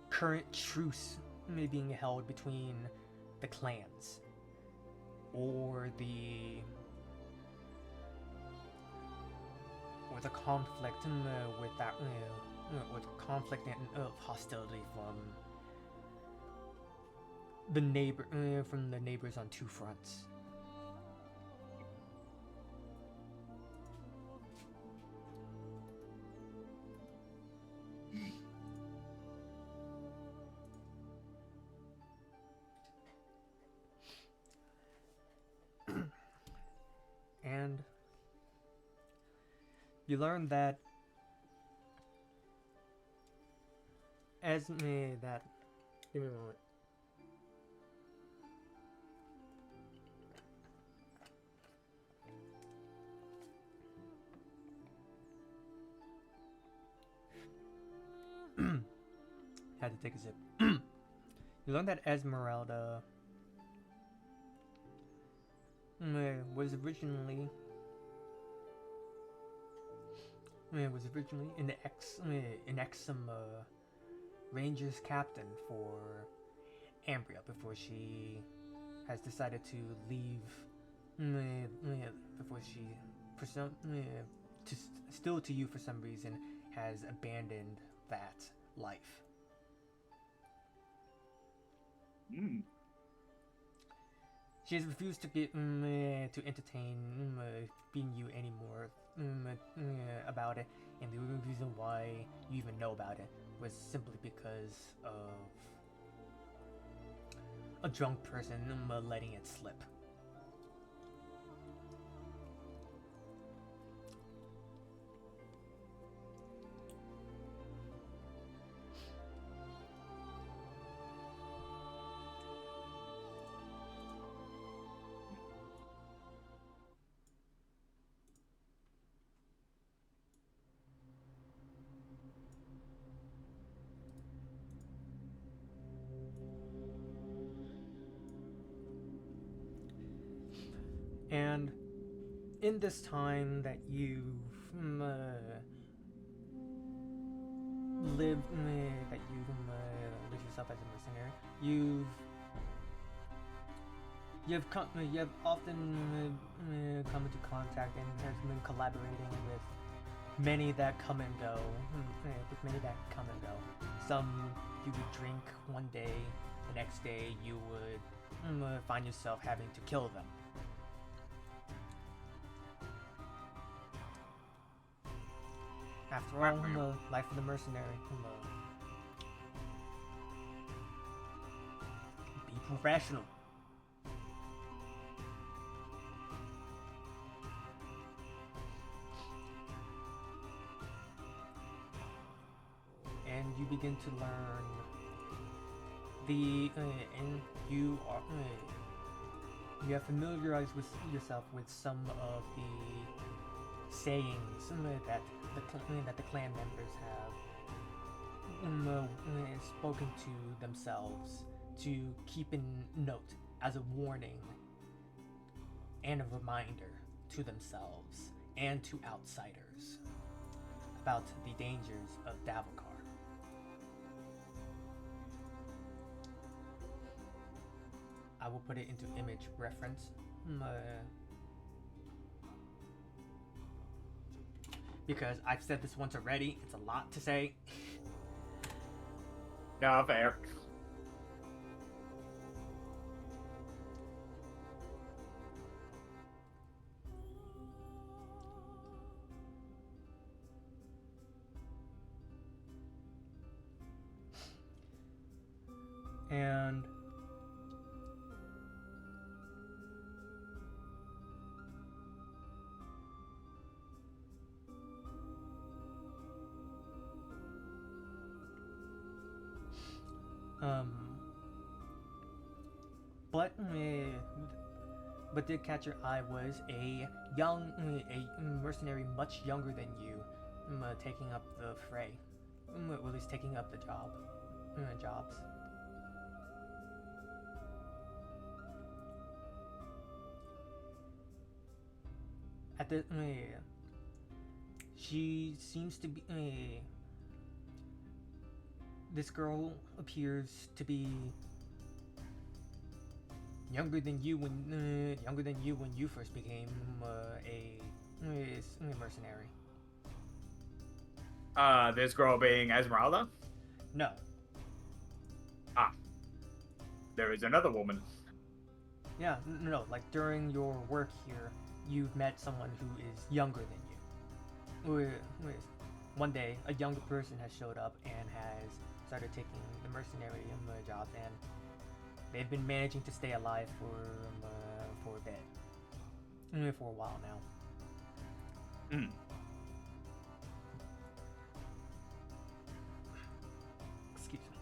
current truce being held between the clans or with a conflict with that with conflict and hostility from the neighbors on two fronts. And you learn that as that. Give me a moment. Had to take a sip. You learn that Esmeralda was originally an ex Rangers captain for Ambria before she has decided to leave. Before she, for some, still to you for some reason, has abandoned that life. She has refused to get to entertain being you anymore about it, and the only reason why you even know about it was simply because of a drunk person letting it slip. And in this time that you've lived yourself as a mercenary, you have often come into contact and has been collaborating with many that come and go. Some you would drink one day, the next day you would find yourself having to kill them. After all, the life of the mercenary. Be professional. And you begin to learn and you have familiarized yourself with some of the sayings that the clan members have spoken to themselves to keep in note as a warning and a reminder to themselves and to outsiders about the dangers of Davokar. I will put it into image reference. Because I've said this once already, it's a lot to say. No, fair. And but did catch your eye was a mercenary much younger than you, taking up the fray, or at least taking up the jobs. At the she seems to be this girl appears to be younger than you when you first became a mercenary. This girl being Esmeralda? No. Ah, there is another woman. Yeah, no, like during your work here, you've met someone who is younger than you. One day, a younger person has showed up and has started taking the mercenary jobs, and they've been managing to stay alive for a bit, for a while now. Hmm. Excuse me.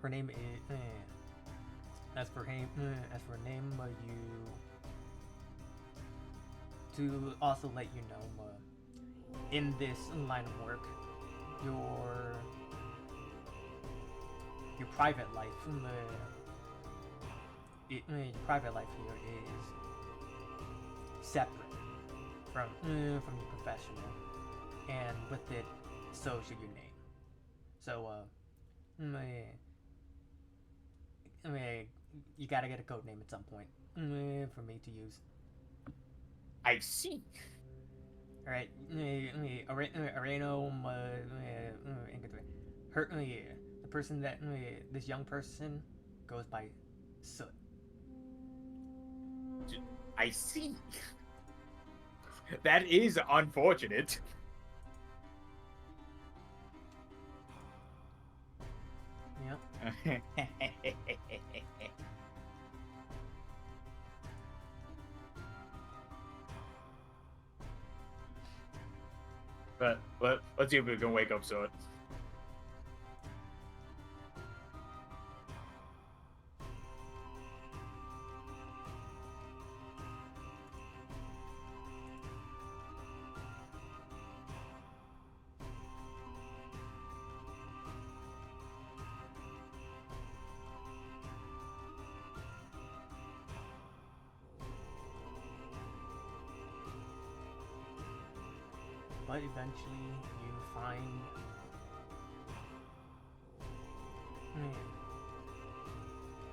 Her name is. As for her name, you to also let you know, in this line of work, your private life, your private life here is separate from your professional, and with it, so should your name. So, you gotta get a code name at some point for me to use. I see. All right, Areno, her, the person that this young person goes by Soot. I see. That is unfortunate. Yeah. But let's see if we can wake up Soot. But eventually, you find.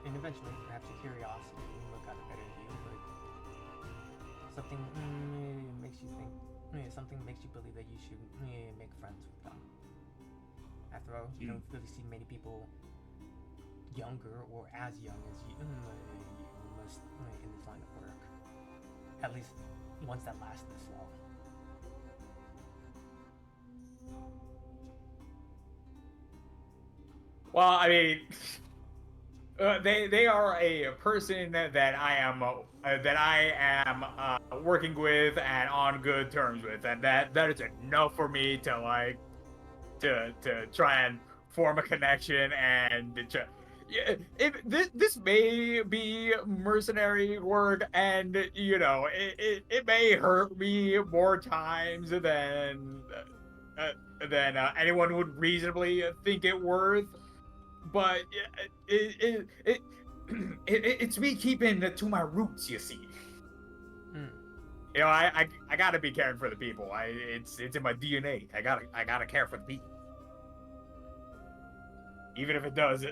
And eventually, perhaps your curiosity got a better view, but something makes you think. Something makes you believe that you should make friends with them. After all, you don't really see many people younger or as young as you must in this line of work. At least ones that last this long. Well, I mean, they are a person that I am working with and on good terms with, and that is enough for me to like to try and form a connection and yeah, this may be mercenary work, and you know it may hurt me more times uh, than anyone would reasonably think it worth, but it's me keeping to my roots, you see. You know, I gotta be caring for the people. It's in my DNA. I gotta care for the people. Even if it does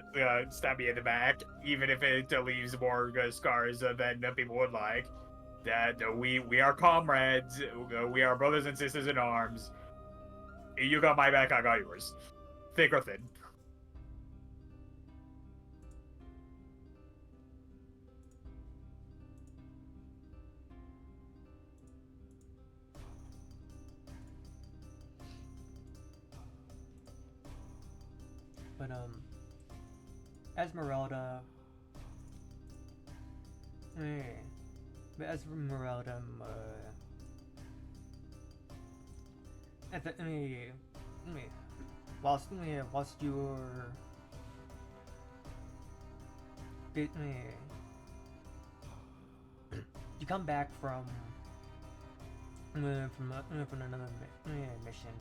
stab me in the back, even if it leaves more scars than people would like. That we are comrades. We are brothers and sisters in arms. You got my back, I got yours. Thick or thin. But Esmeralda. But Esmeralda, at the, whilst you're you come back from another mission,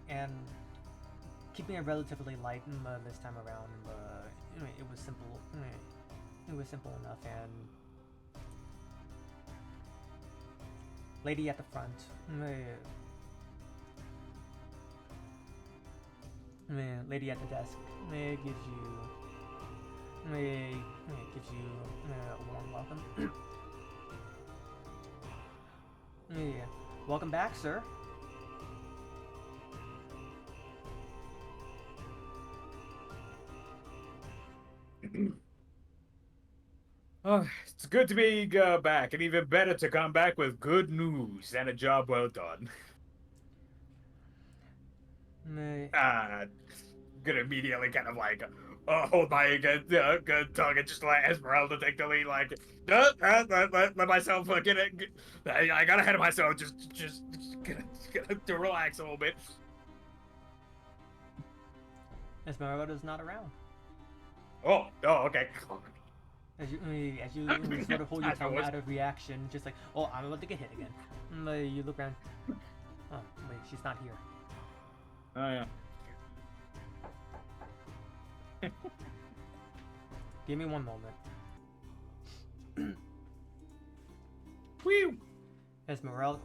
and keeping it relatively light this time around. It was simple. It was simple enough, and lady at the front. Lady at the desk gives you a warm welcome. Welcome back, sir. Oh, it's good to be back, and even better to come back with good news and a job well done. Meh. Uh, gonna immediately kind of like hold my good tongue and just let Esmeralda take the lead, like let myself I got ahead of myself, just gonna to relax a little bit. Esmeralda's not around. Oh, okay. As you sort of hold your tongue out of reaction, just like, oh, I'm about to get hit again. You look around. Oh, wait, she's not here. Oh yeah. Give me one moment. Whew. Esmeralda.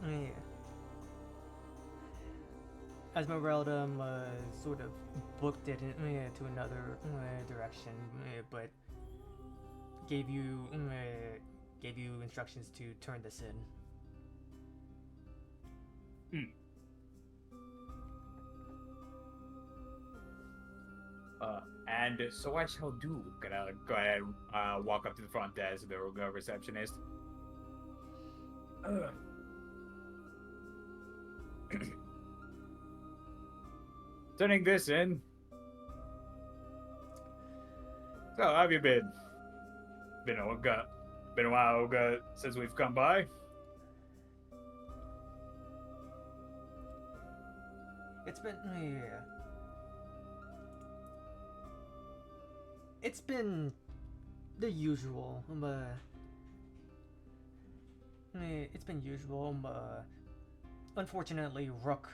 Esmeralda sort of booked it to another direction, but gave you instructions to turn this in. And so I shall do. Gonna go ahead and walk up to the front desk, the receptionist. Turning this in. So, how have you been? Been a while since we've come by. It's been it's been the usual. It's been usual. Unfortunately, Rook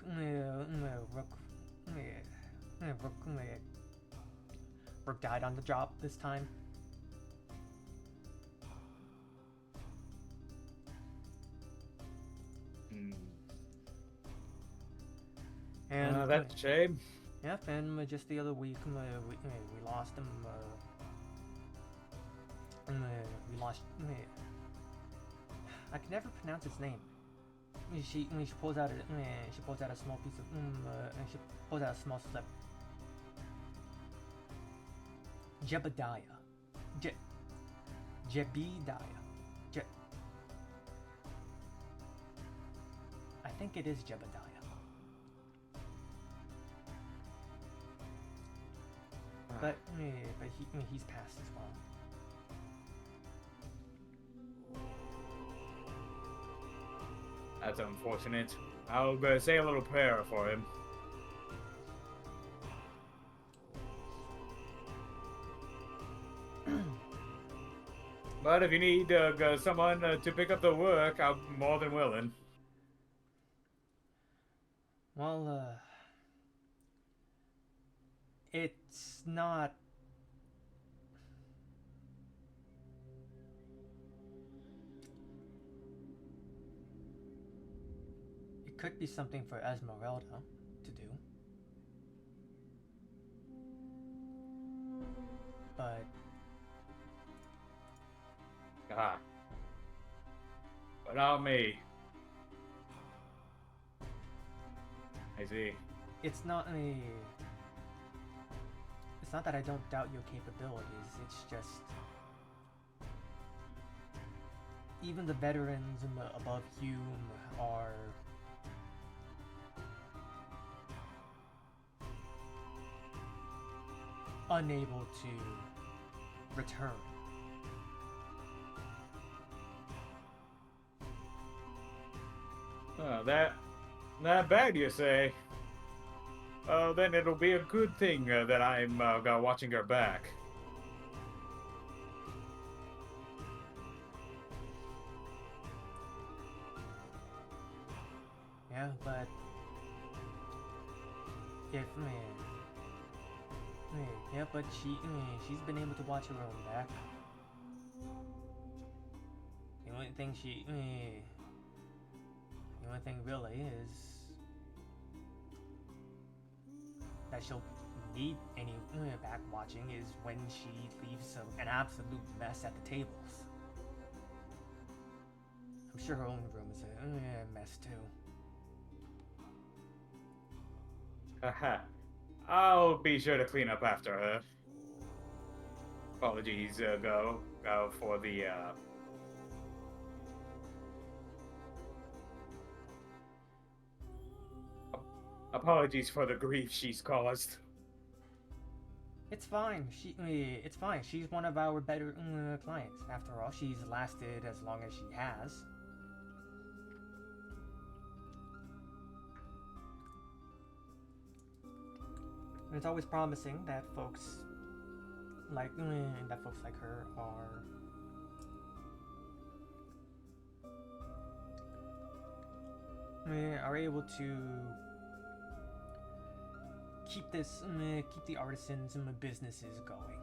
died on the job this time. And That's a shame. Yep, and just the other week, we lost him. We lost. I can never pronounce his name. She pulls out a small piece of and she pulls out a small slip. Jebediah. Jebediah. I think it is Jebediah. But he's passed as well. That's unfortunate. I'll say a little prayer for him. But if you need someone to pick up the work, I'm more than willing. Well, it's not. It could be something for Esmeralda to do. But not me. I see. It's not that I don't doubt your capabilities. It's just even the veterans above you are unable to return. That bad, you say? Then it'll be a good thing that I'm watching her back. Yeah, but if yeah, but she's been able to watch her own back. The only thing really is that she'll need any back watching is when she leaves an absolute mess at the tables. I'm sure her own room is a mess too. Haha. I'll be sure to clean up after her. Apologies, go for the, apologies for the grief she's caused. It's fine. It's fine. She's one of our better clients. After all, she's lasted as long as she has. And it's always promising that folks like her are able to keep the artisans and the businesses going.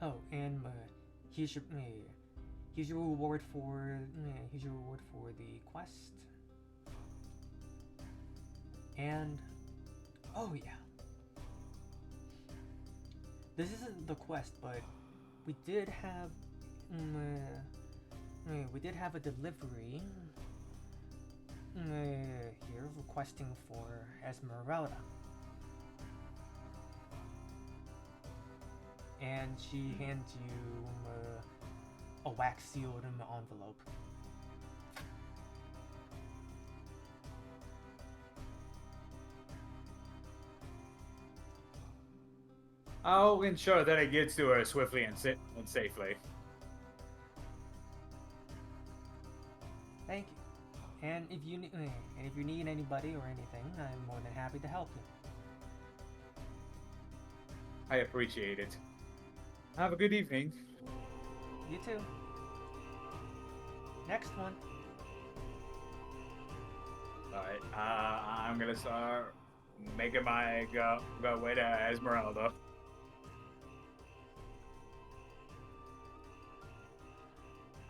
Oh, and here's your here's your reward for the quest. And oh yeah, this isn't the quest, but we did have a delivery here requesting for Esmeralda. And she hands you a wax sealed envelope. I'll ensure that it gets to her swiftly and safely. Thank you. And if you need anybody or anything, I'm more than happy to help you. I appreciate it. Have a good evening. You too. Next one. Alright, I'm gonna start making my go way to Esmeralda.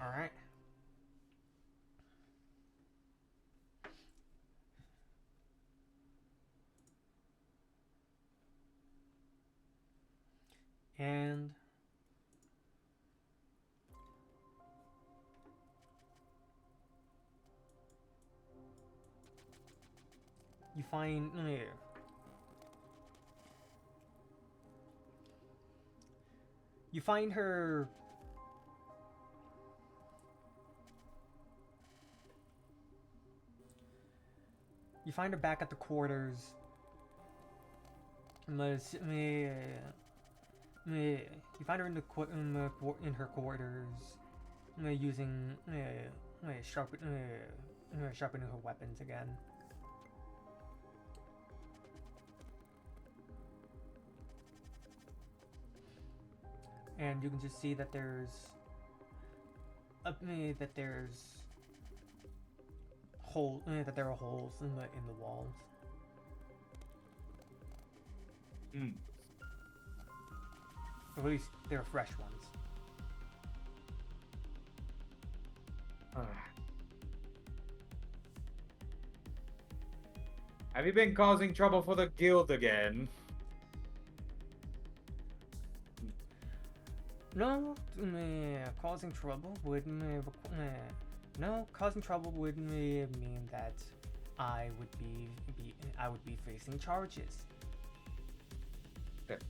Alright. And you find her back at the quarters. You find her in her quarters, using sharpening her weapons again. And you can just see that there are holes in the walls. Or at least they're fresh ones. Have you been causing trouble for the guild again? No, causing trouble would mean that I would be facing charges. Okay.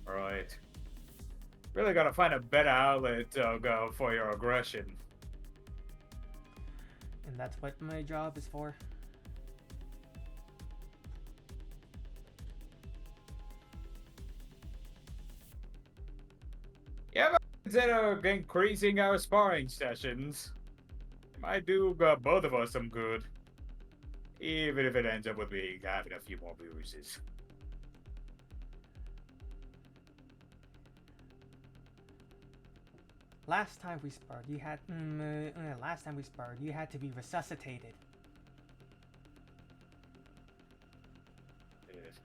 Right. Really gotta find a better outlet to go for your aggression. And that's what my job is for. Yeah, but consider increasing our sparring sessions. It might do both of us some good. Even if it ends up with me having a few more bruises. Last time we sparred, you had to be resuscitated. Yes.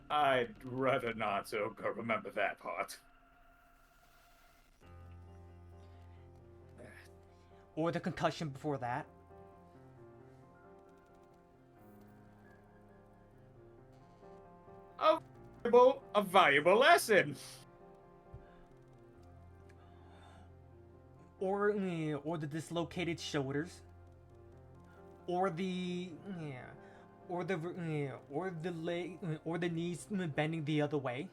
I'd rather not, so remember that part. Or the concussion before that. A valuable lesson. Or the dislocated shoulders. Or the leg, or the knees bending the other way.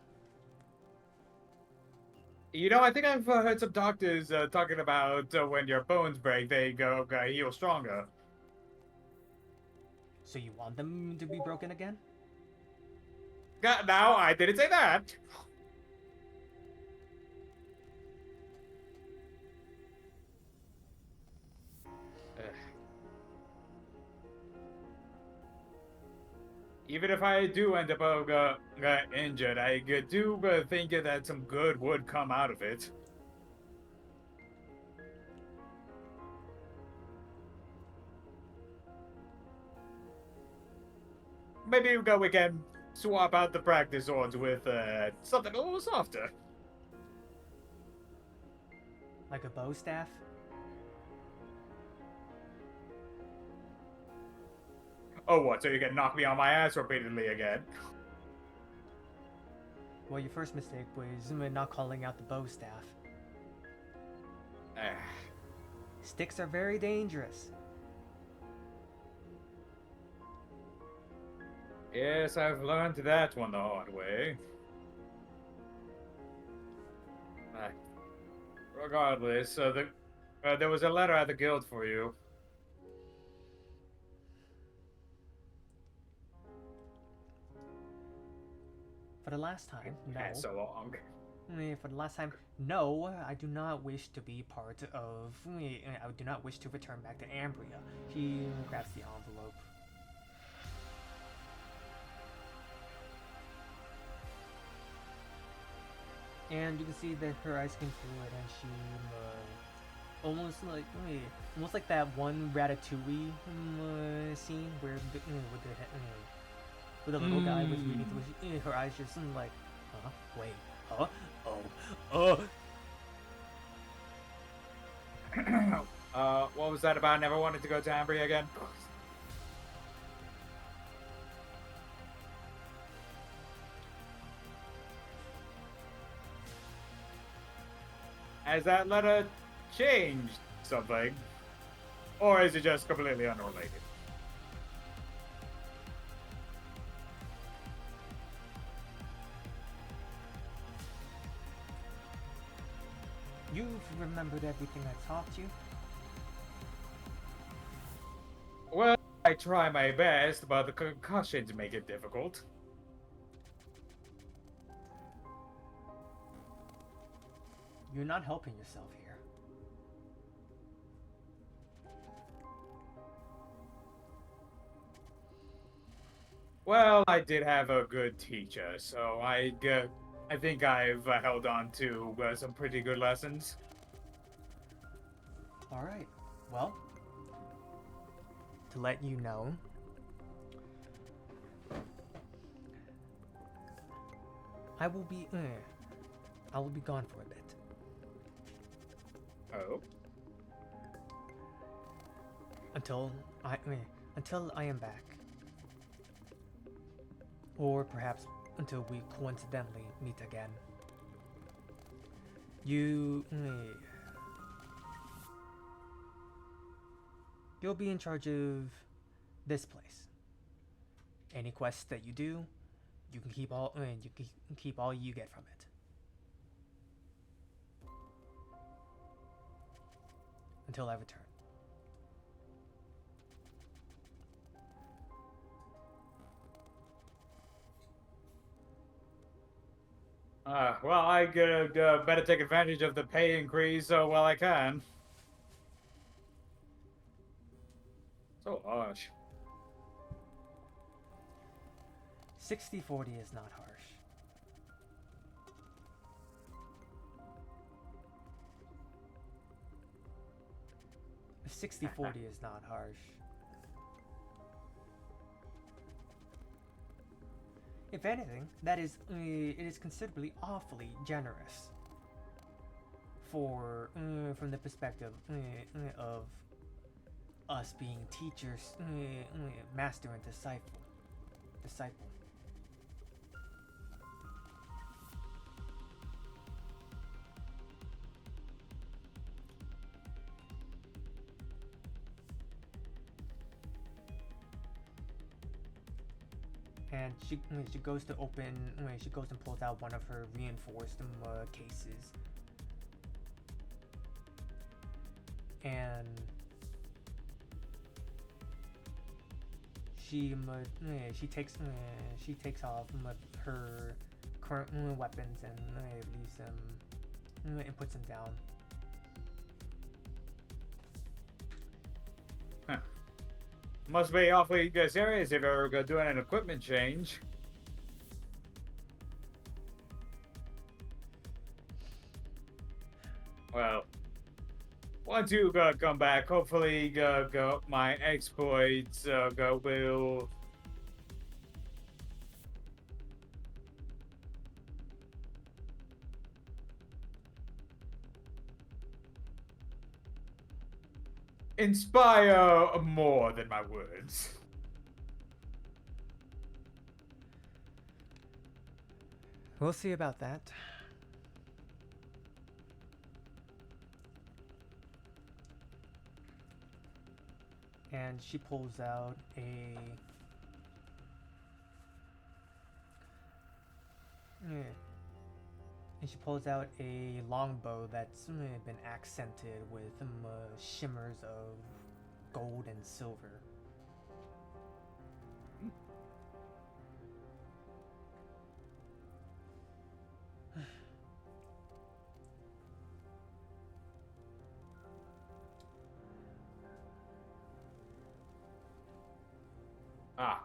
You know, I think I've heard some doctors talking about when your bones break, they go heal stronger. So you want them to be broken again? Now, I didn't say that. Even if I do end up injured, I do think that some good would come out of it. Maybe we can swap out the practice swords with something a little softer. Like a bow staff? Oh, what? So you can knock me on my ass repeatedly again? Well, your first mistake was not calling out the bow staff. Sticks are very dangerous. Yes, I've learned that one the hard way. Regardless, there was a letter at the guild for you. For the last time, no. Had so long. For the last time, no, I do not wish to be part of... I do not wish to return back to Ambria. He grabs the envelope. And you can see that her eyes came through it, and she almost like that one Ratatouille scene where the little guy was reading through. Her eyes just like, huh? Wait, huh? What was that about? Never wanted to go to Ambry again? Has that letter changed something? Or is it just completely unrelated? You've remembered everything I taught you? Well, I try my best, but the concussions make it difficult. You're not helping yourself here. Well, I did have a good teacher, so I think I've held on to some pretty good lessons. Alright, well, to let you know, I will be gone for a bit. Oh? Until I am back. Or perhaps until we coincidentally meet again. You'll be in charge of this place. Any quests that you do, you can keep all you get from it. Until I return. Well, I better take advantage of the pay increase while I can. So harsh. 60-40 is not harsh. If 60-40 is not harsh. If anything, it is considerably awfully generous for from the perspective of us being teachers, master and disciple. And she goes to open. She goes and pulls out one of her reinforced cases, and she takes off her current weapons and leaves them and puts them down. Huh. Must be awfully serious if you're doing an equipment change. Well, once you come back, hopefully my exploits will... inspire more than my words. We'll see about that. And she pulls out a longbow that's been accented with shimmers of gold and silver.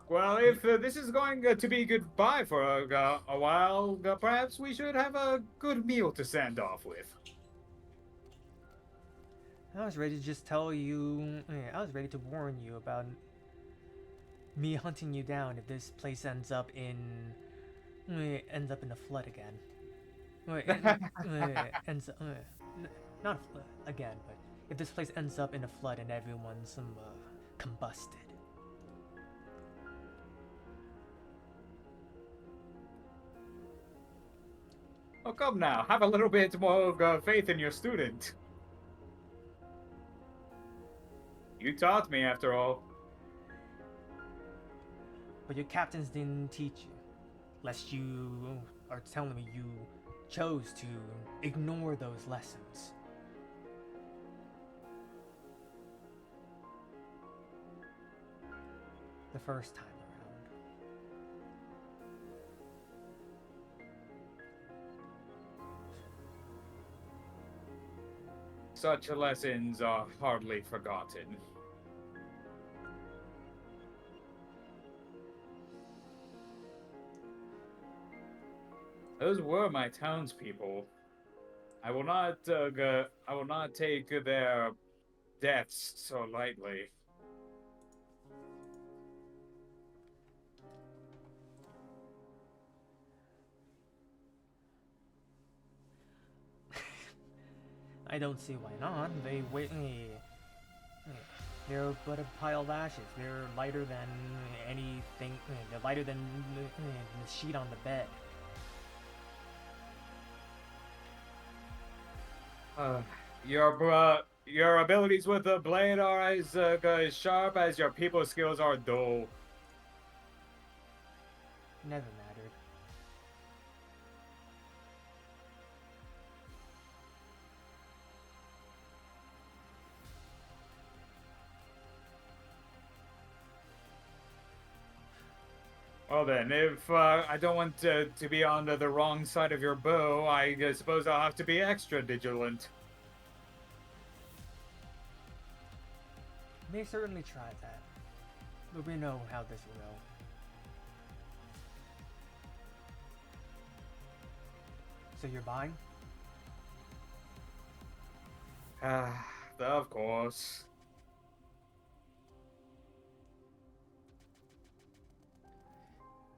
Well, if this is going to be goodbye for a while, perhaps we should have a good meal to send off with. I was ready to just tell you. I was ready to warn you about me hunting you down if this place ends up in a flood again. Not again, but if this place ends up in a flood and everyone's combusted. Oh, come now. Have a little bit more faith in your student. You taught me, after all. But your captains didn't teach you. Lest you are telling me you chose to ignore those lessons. The first time around. Such lessons are hardly forgotten. Those were my townspeople. I will not take their deaths so lightly. I don't see why not. They're but a pile of ashes. They're lighter than anything. They're lighter than the sheet on the bed. Your abilities with the blade are as sharp as your people skills are dull. Never mattered. Well then, if I don't want to be on the wrong side of your bow, I suppose I'll have to be extra vigilant. May certainly try that, but we know how this will go. So you're buying? Of course.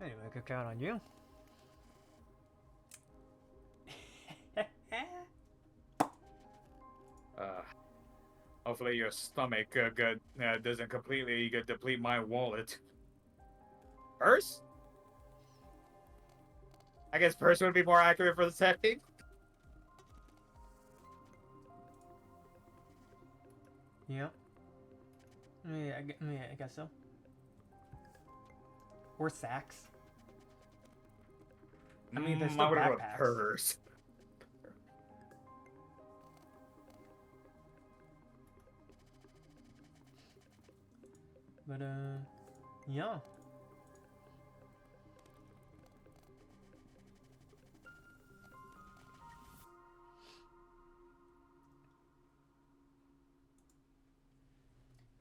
Anyway, I could count on you. hopefully your stomach doesn't completely deplete my wallet. Purse? I guess purse would be more accurate for the setting. Yeah. I guess so. Or sacks. I mean, there's still I would have wrote backpacks. purse. But, yeah.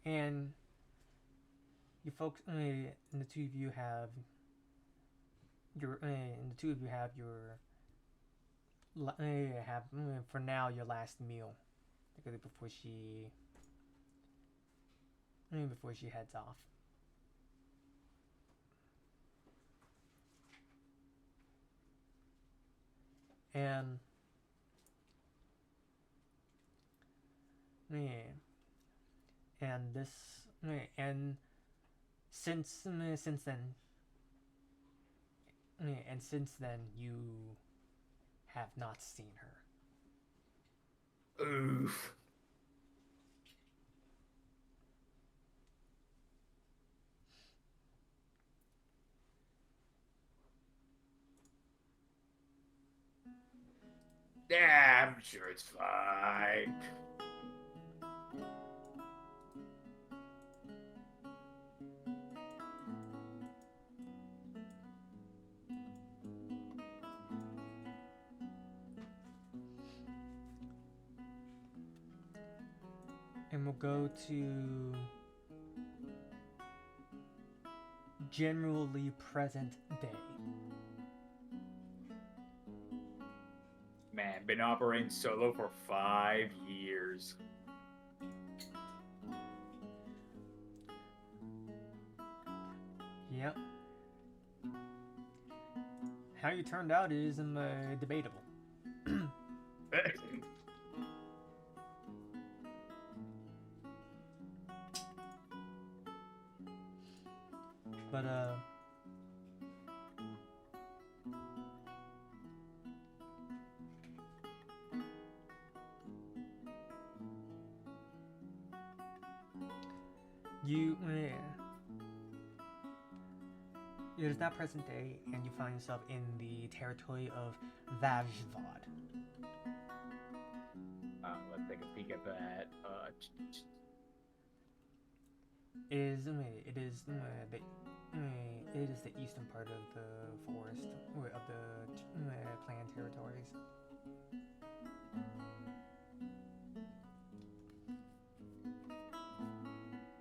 And you folks, and the two of you have have for now your last meal, before she heads off. And and this and since then you have not seen her. Oof. Yeah, I'm sure it's fine. And we'll go to generally present day. Man, been operating solo for 5 years. Yep. How you turned out is debatable. But it is now present day, and you find yourself in the territory of Vajvad. Let's take a peek at that. It is the eastern part of the forest, or of the clan territories.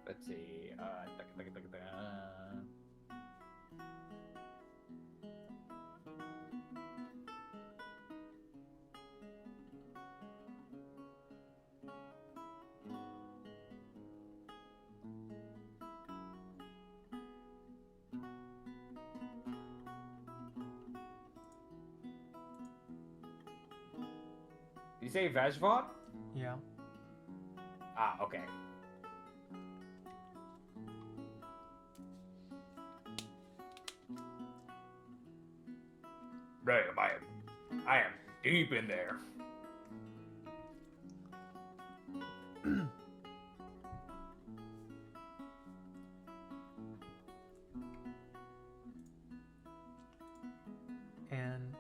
Let's see. Did you say Vajvad? Yeah. Ah, okay. Right, I am deep in there. And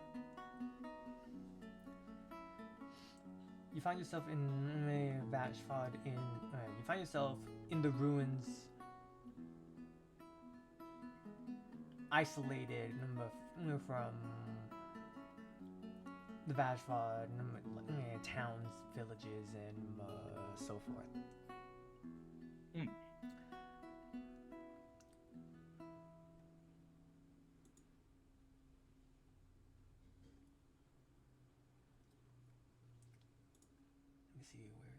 you find yourself in Vajvad. You find yourself in the ruins, isolated from the Vajvad towns, villages, and so forth. Mm. Let me see, where is it?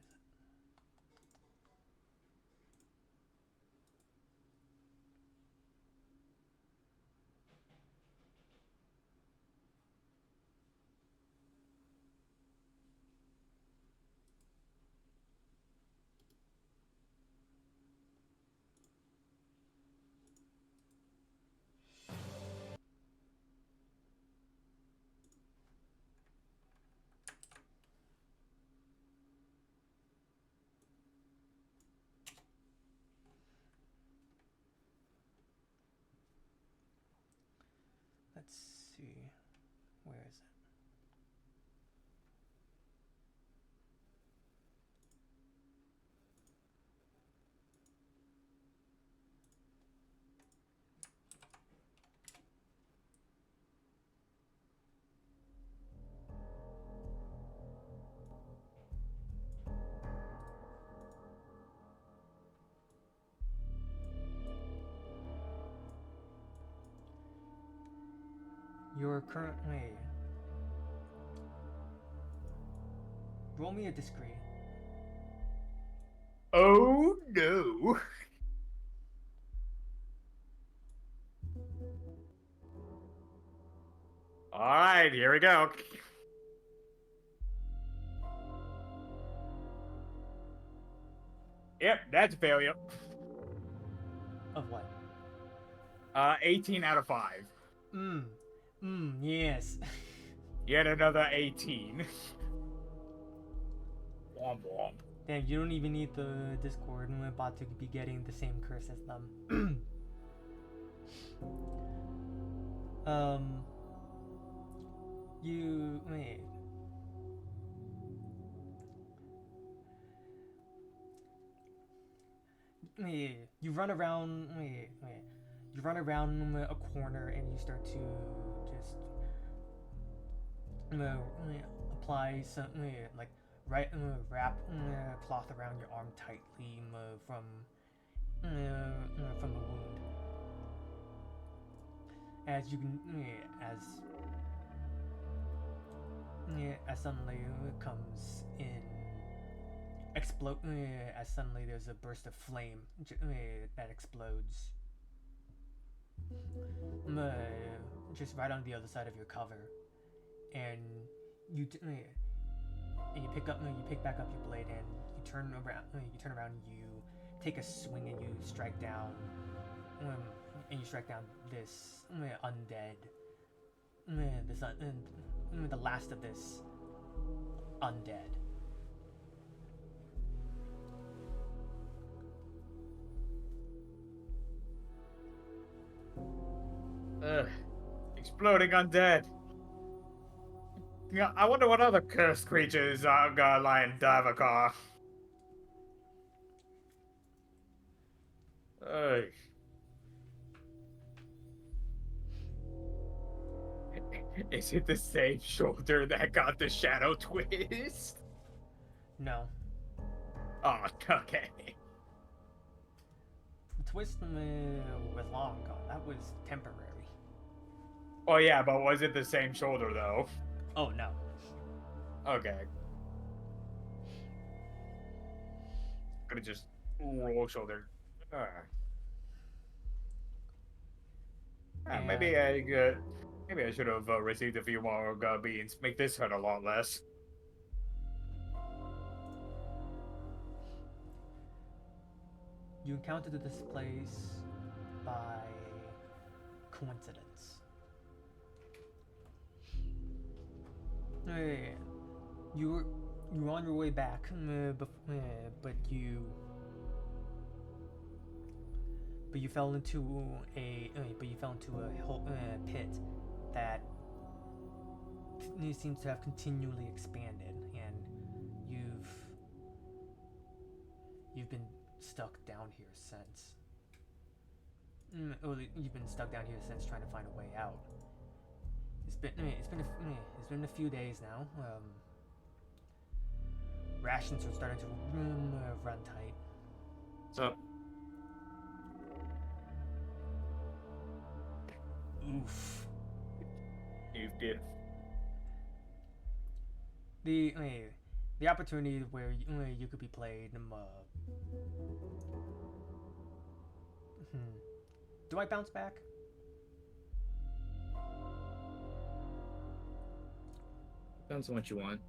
see. Where is it? You're currently. Roll me a discreet. Oh no. Alright, here we go. Yep, that's a failure. Of what? 18 out of 5. Yes. Yet another 18. Womp womp. Damn, you don't even need the Discord bot to be getting the same curse as them. You wait. You run around. You run around a corner and you start to just apply some like wrap cloth around your arm tightly from the wound. As you can as sunlight comes in, explode as suddenly there's a burst of flame that explodes just right on the other side of your cover, and you pick back up your blade and you turn around and you take a swing and you strike down this undead, the last of this undead. Ugh. Exploding undead. Yeah, I wonder what other cursed creatures are gonna lie in Davokar. Ugh. Is it the same shoulder that got the shadow twist? No. Oh, okay. The twist was long gone. That was temporary. Oh yeah, but was it the same shoulder though? Oh no. Okay. Gonna just roll shoulder. Maybe I should have received a few more beans. Make this hurt a lot less. You encountered this place by coincidence. You were on your way back, but you fell into a pit that seems to have continually expanded, and you've been stuck down here since. You've been stuck down here since, trying to find a way out. It's been a few days now. Rations are starting to run tight. So, oof. You did. The opportunity where you could be played. Do I bounce back? Depends on what you want.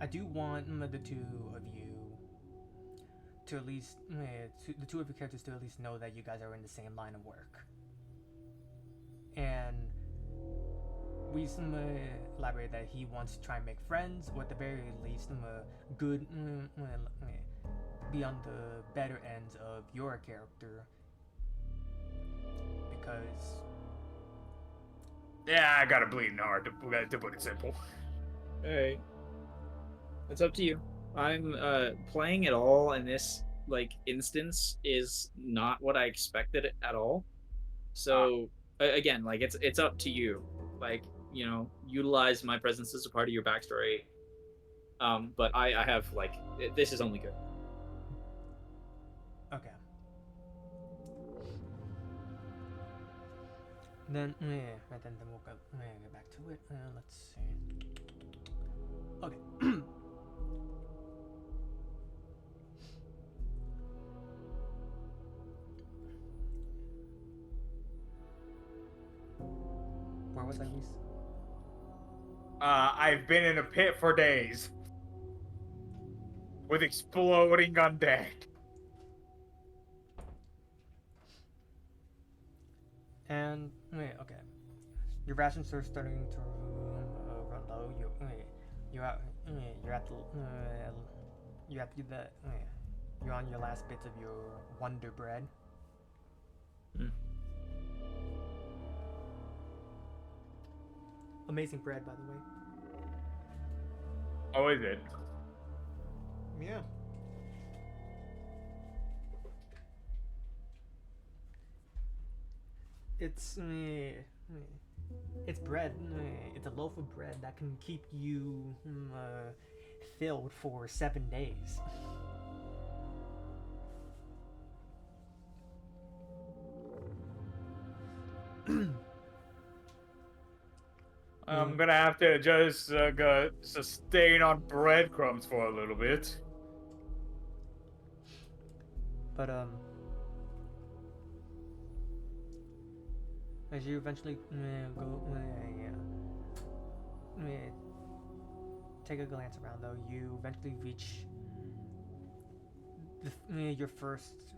I do want the two of you to at least the two of your characters to at least know that you guys are in the same line of work. And we elaborate that he wants to try and make friends, or at the very least, good, be on the better ends of your character, because Yeah, I got a bleeding heart, to put it simple. Alright. It's up to you. I'm playing it all in this instance is not what I expected at all. So again, it's up to you. Utilize my presence as a part of your backstory. But I have this is only good. okay. Then then we'll get back to it. Let's see. Okay. Where was I, Reese? I've been in a pit for days with exploding undead. And okay, your rations are starting to run low. You're at you're at the you're on your last bits of your Wonder Bread. Amazing bread, by the way. Oh, is it? Yeah. It's bread. It's a loaf of bread that can keep you filled for 7 days. I'm gonna have to just sustain on breadcrumbs for a little bit. But as you eventually go take a glance around, though, you eventually reach your first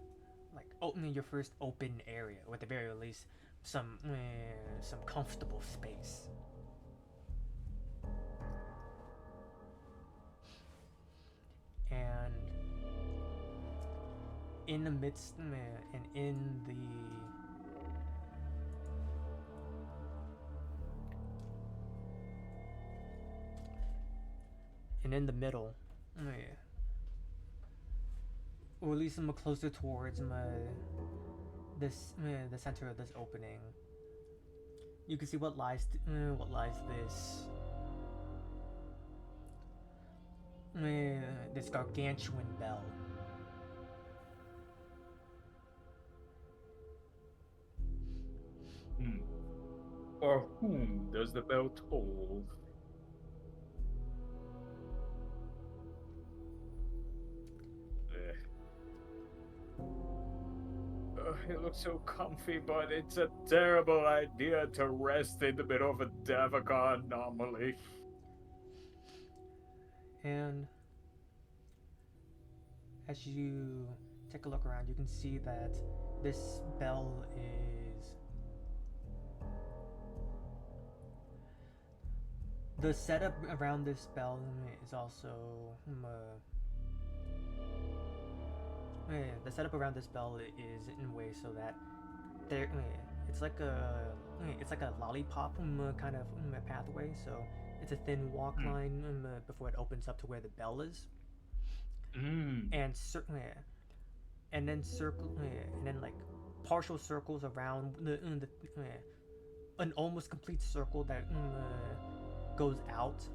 your first open area, or at the very least some comfortable space. And in the midst and in the middle, or at least closer towards the center of this opening, you can see what lies this gargantuan bell. For whom does the bell toll? It looks so comfy, but it's a terrible idea to rest in the middle of a Davokar anomaly. And as you take a look around, you can see that this bell is the setup around this bell is also the setup around this bell is in a way so that there it's like a lollipop kind of pathway. So it's a thin walk line before it opens up to where the bell is. And certainly, and then partial circles around an almost complete circle that goes out,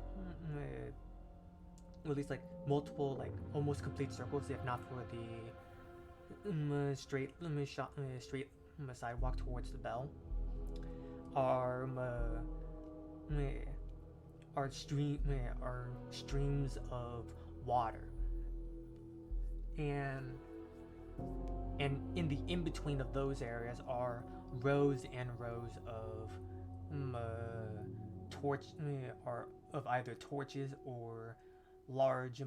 or at least multiple almost complete circles, if not for the straight sidewalk towards the bell, are streams of water. And in the in-between of those areas are rows and rows of of either torches or large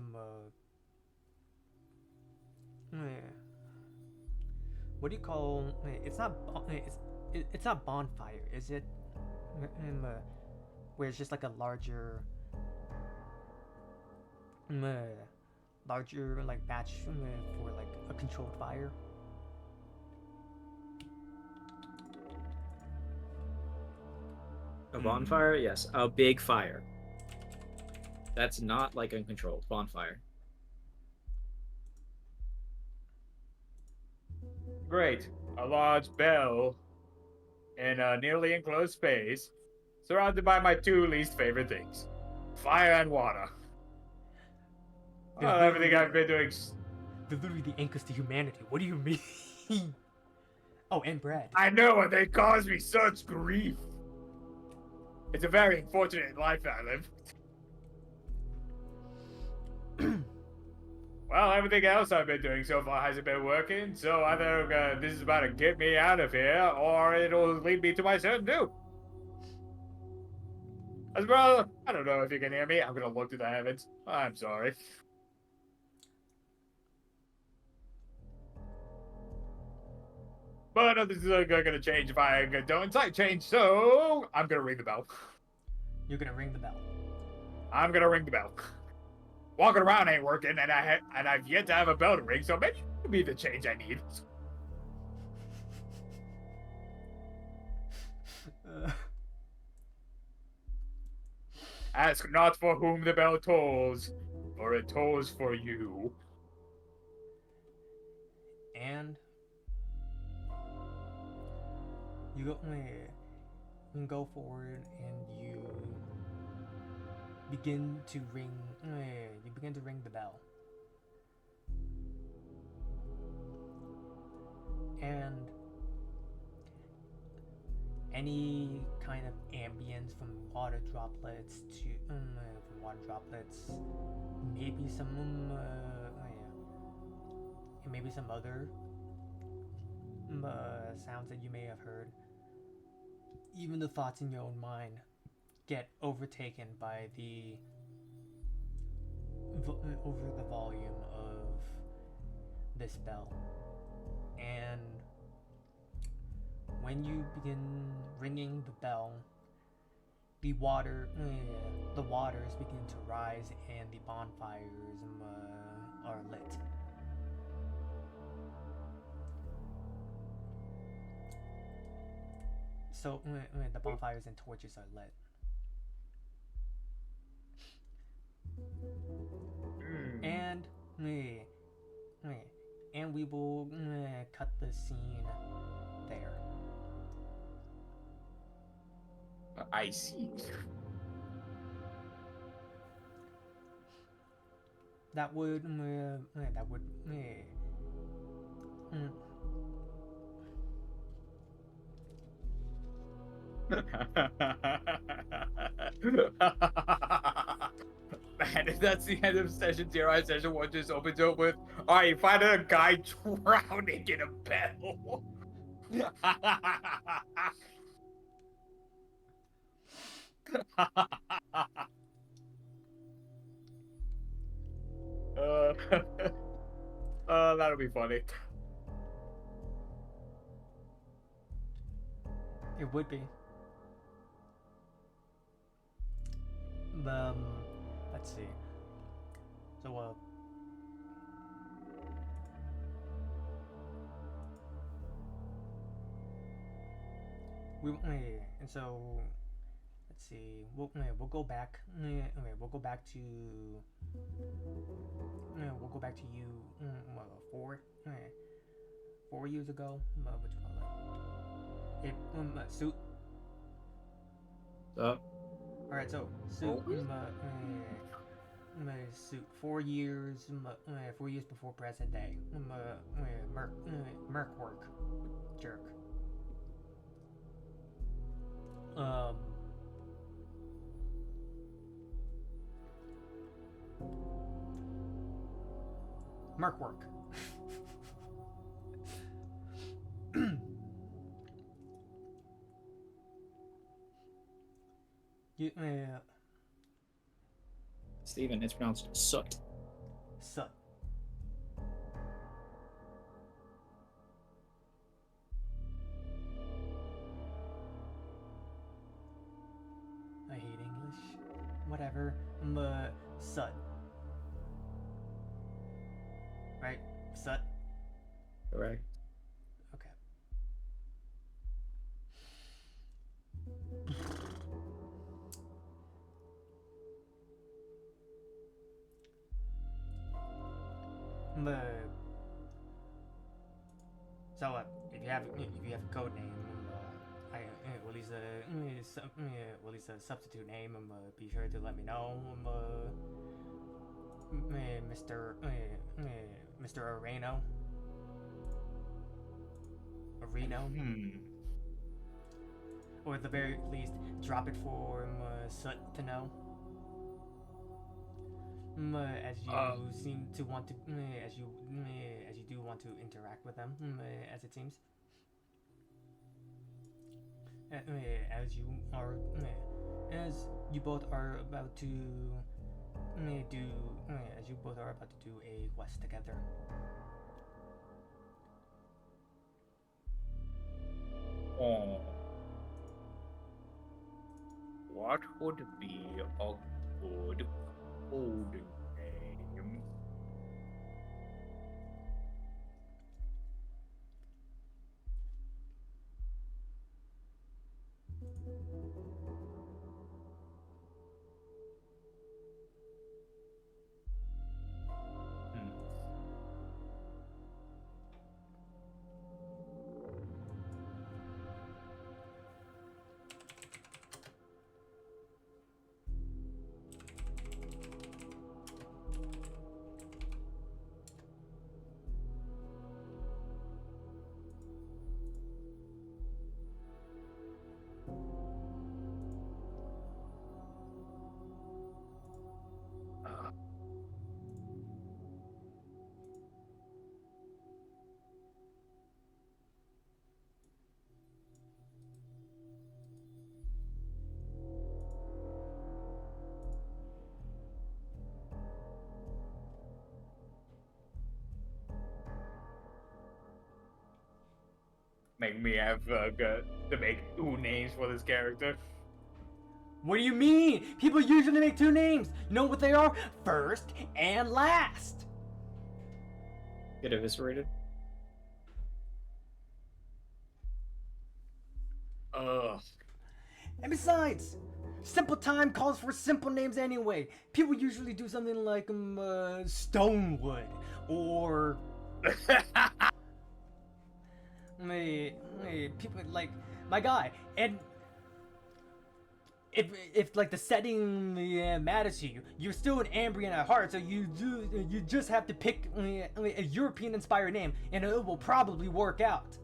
what do you call? It's not. It's not bonfire, is it? Where it's just like a larger, larger like batch for like a controlled fire. A bonfire? Yes. A big fire. That's not like uncontrolled bonfire. Great. A large bell in a nearly enclosed space, surrounded by my two least favorite things: fire and water. Well, everything I've been doing. They're literally the anchors to humanity. What do you mean? Oh, and bread. I know, and they cause me such grief. It's a very unfortunate life I live. Well, everything else I've been doing so far hasn't been working, so either this is about to get me out of here, or it'll lead me to my certain doom. As well, I don't know if you can hear me. I'm gonna look to the heavens. I'm sorry. But this is gonna change if I don't incite change, so I'm gonna ring the bell. You're gonna ring the bell. I'm gonna ring the bell. Walking around ain't working, and I've yet to have a bell to ring, so maybe it'll be the change I need. Ask not for whom the bell tolls, for it tolls for you. And you can go forward and you begin to ring. You begin to ring the bell, and any kind of ambience from water droplets to maybe some and maybe some other sounds that you may have heard. Even the thoughts in your own mind get overtaken by the over the volume of this bell, and when you begin ringing the bell, the waters begin to rise and the bonfires are lit. So the bonfires and torches are lit. And we will cut the scene there. I see. That would Man, if that's the end of session 0, session 1 just opens up with, alright, you find a guy drowning in a bell. That'll be funny. It would be. Let's see. So, and so, let's see. We'll go back. We'll go back to. We'll go back to you. 4 years ago. What you call it? Suit. Oh. All right, so Suit. Suit. 4 years. 4 years before present day. Merc work. Jerk. Merc work. Steven, it's pronounced soot. Sup. whatever. Sut. Right? Sut? Correct. Okay. So, if you have a code name, well, it's a substitute name. Be sure to let me know. Mr. Areno. Or at the very least, drop it for Sut to know. As you seem to want to, as you do want to interact with them, as it seems. As you both are about to do a quest together. Oh. What would be a good code name? Make me have to make 2 names for this character. What do you mean? People usually make 2 names. You know what they are? First and last. Get eviscerated. Ugh. And besides, simple time calls for simple names anyway. People usually do something like Stonewood or people like my guy. And if like the setting matters to you, you're still an Ambrian at heart, so you just have to pick a European inspired name, and it will probably work out.